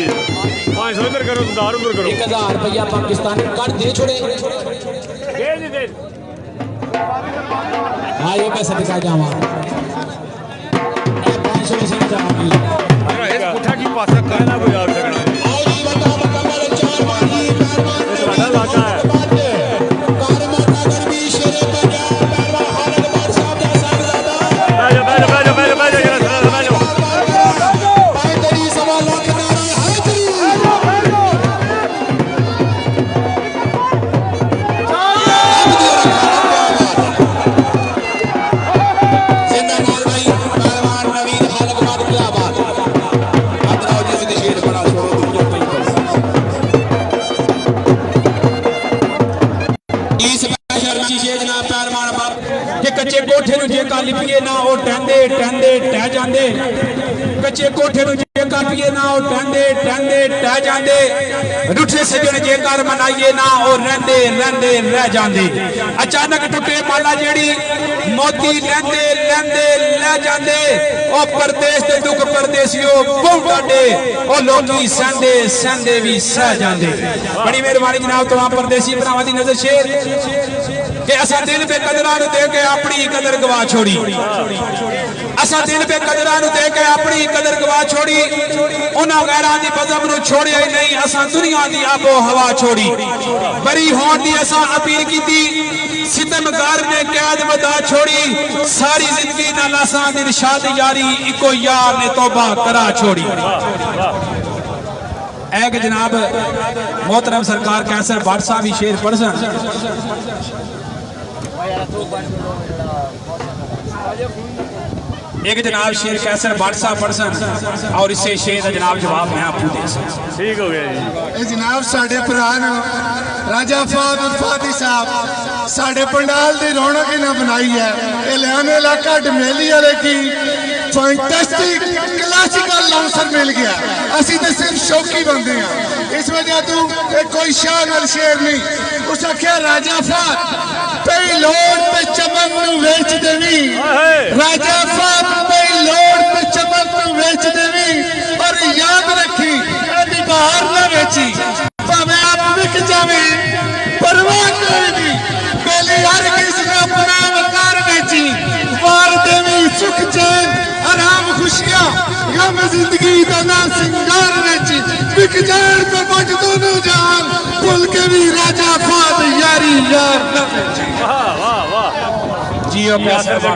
500 इधर करो 1000 उधर करो 1000 रुपया पाकिस्तान कर दे छोड़े दे हाँ ये मैं सदका जावा 500 से जाऊंगी अरे उठा की पासा करना कोई याद सकना आओ जी बता मुकम्मल 4 मांगी बड़ा लाका है कच्चे कोठे जे लिपिए ना वो टहंदे टहंदे टह जाते कच्चे कोठे जे लिपिए ना वो टहंदे टहंदे टह जाते रुठे सजन जेकर मनाइए ना वो रहंदे रहंदे रह जाते अचानक टुटे माला जेड़ी मोती लैंदे लैंदे ले जाते ओ परदेश दे दुख परदेसियो बहु डाडे ओ लोकी सहंदे सहंदे भी सह जाते बड़ी मेहरबानी जनाब तमाम परदेसी भरावां दी नजर शेर कि असा दिल पे कदरां दे के अपनी कदर गवा छोड़ी असा दिल पे कदरां दे के अपनी कदर गवा छोड़ी उन्हां गैरां दी बज़म नु छोड़िया ही नहीं असा दुनिया दी आबो हवा छोड़ी बरी होण दी असा अपील कीती सितमगार ने कैद वदा छोड़ी सारी जिंदगी नाल असा दी इरशाद यारी इको यार ने तौबा करा छोड़ी एक जनाब मोहतरम सरकार कैसर भट्ट साहब ही शेर पढ़सन एक जनाब शेर कैसर भट्ट साहब पढ़सन और इसे शेर का जनाब जवाब मैं आपको दे सकता ठीक हो गया जी जनाब साढ़े पुरान राजा फादी साहब साढ़े पंडाल की रौनक इन्हें बनाई है एलियान इलाका डमेली वाले की फैंटास्टिक क्लासिकल लाउंसर मिल गया असी तो सिर्फ शौकी बनते हैं इस वजह तू कोई शान वाल शेर नहीं उस आख्या राजा फाद पे लोड पे चमन वेच देवी राजा फाद पे लोड पे चमन वेच देवी और याद रखी बाहर न बेची भावे आप बिक जावे परवाह करेगी पहले हर किसी ने अपना वकार बेची वार देवी सुख चैन आराम खुशियां गम जिंदगी का ना सिंगार बेची बिक जान पे बच दोनों जान भूल के भी राजा फाद यारी यार न बेची वाह वाह वाह जियो कैसर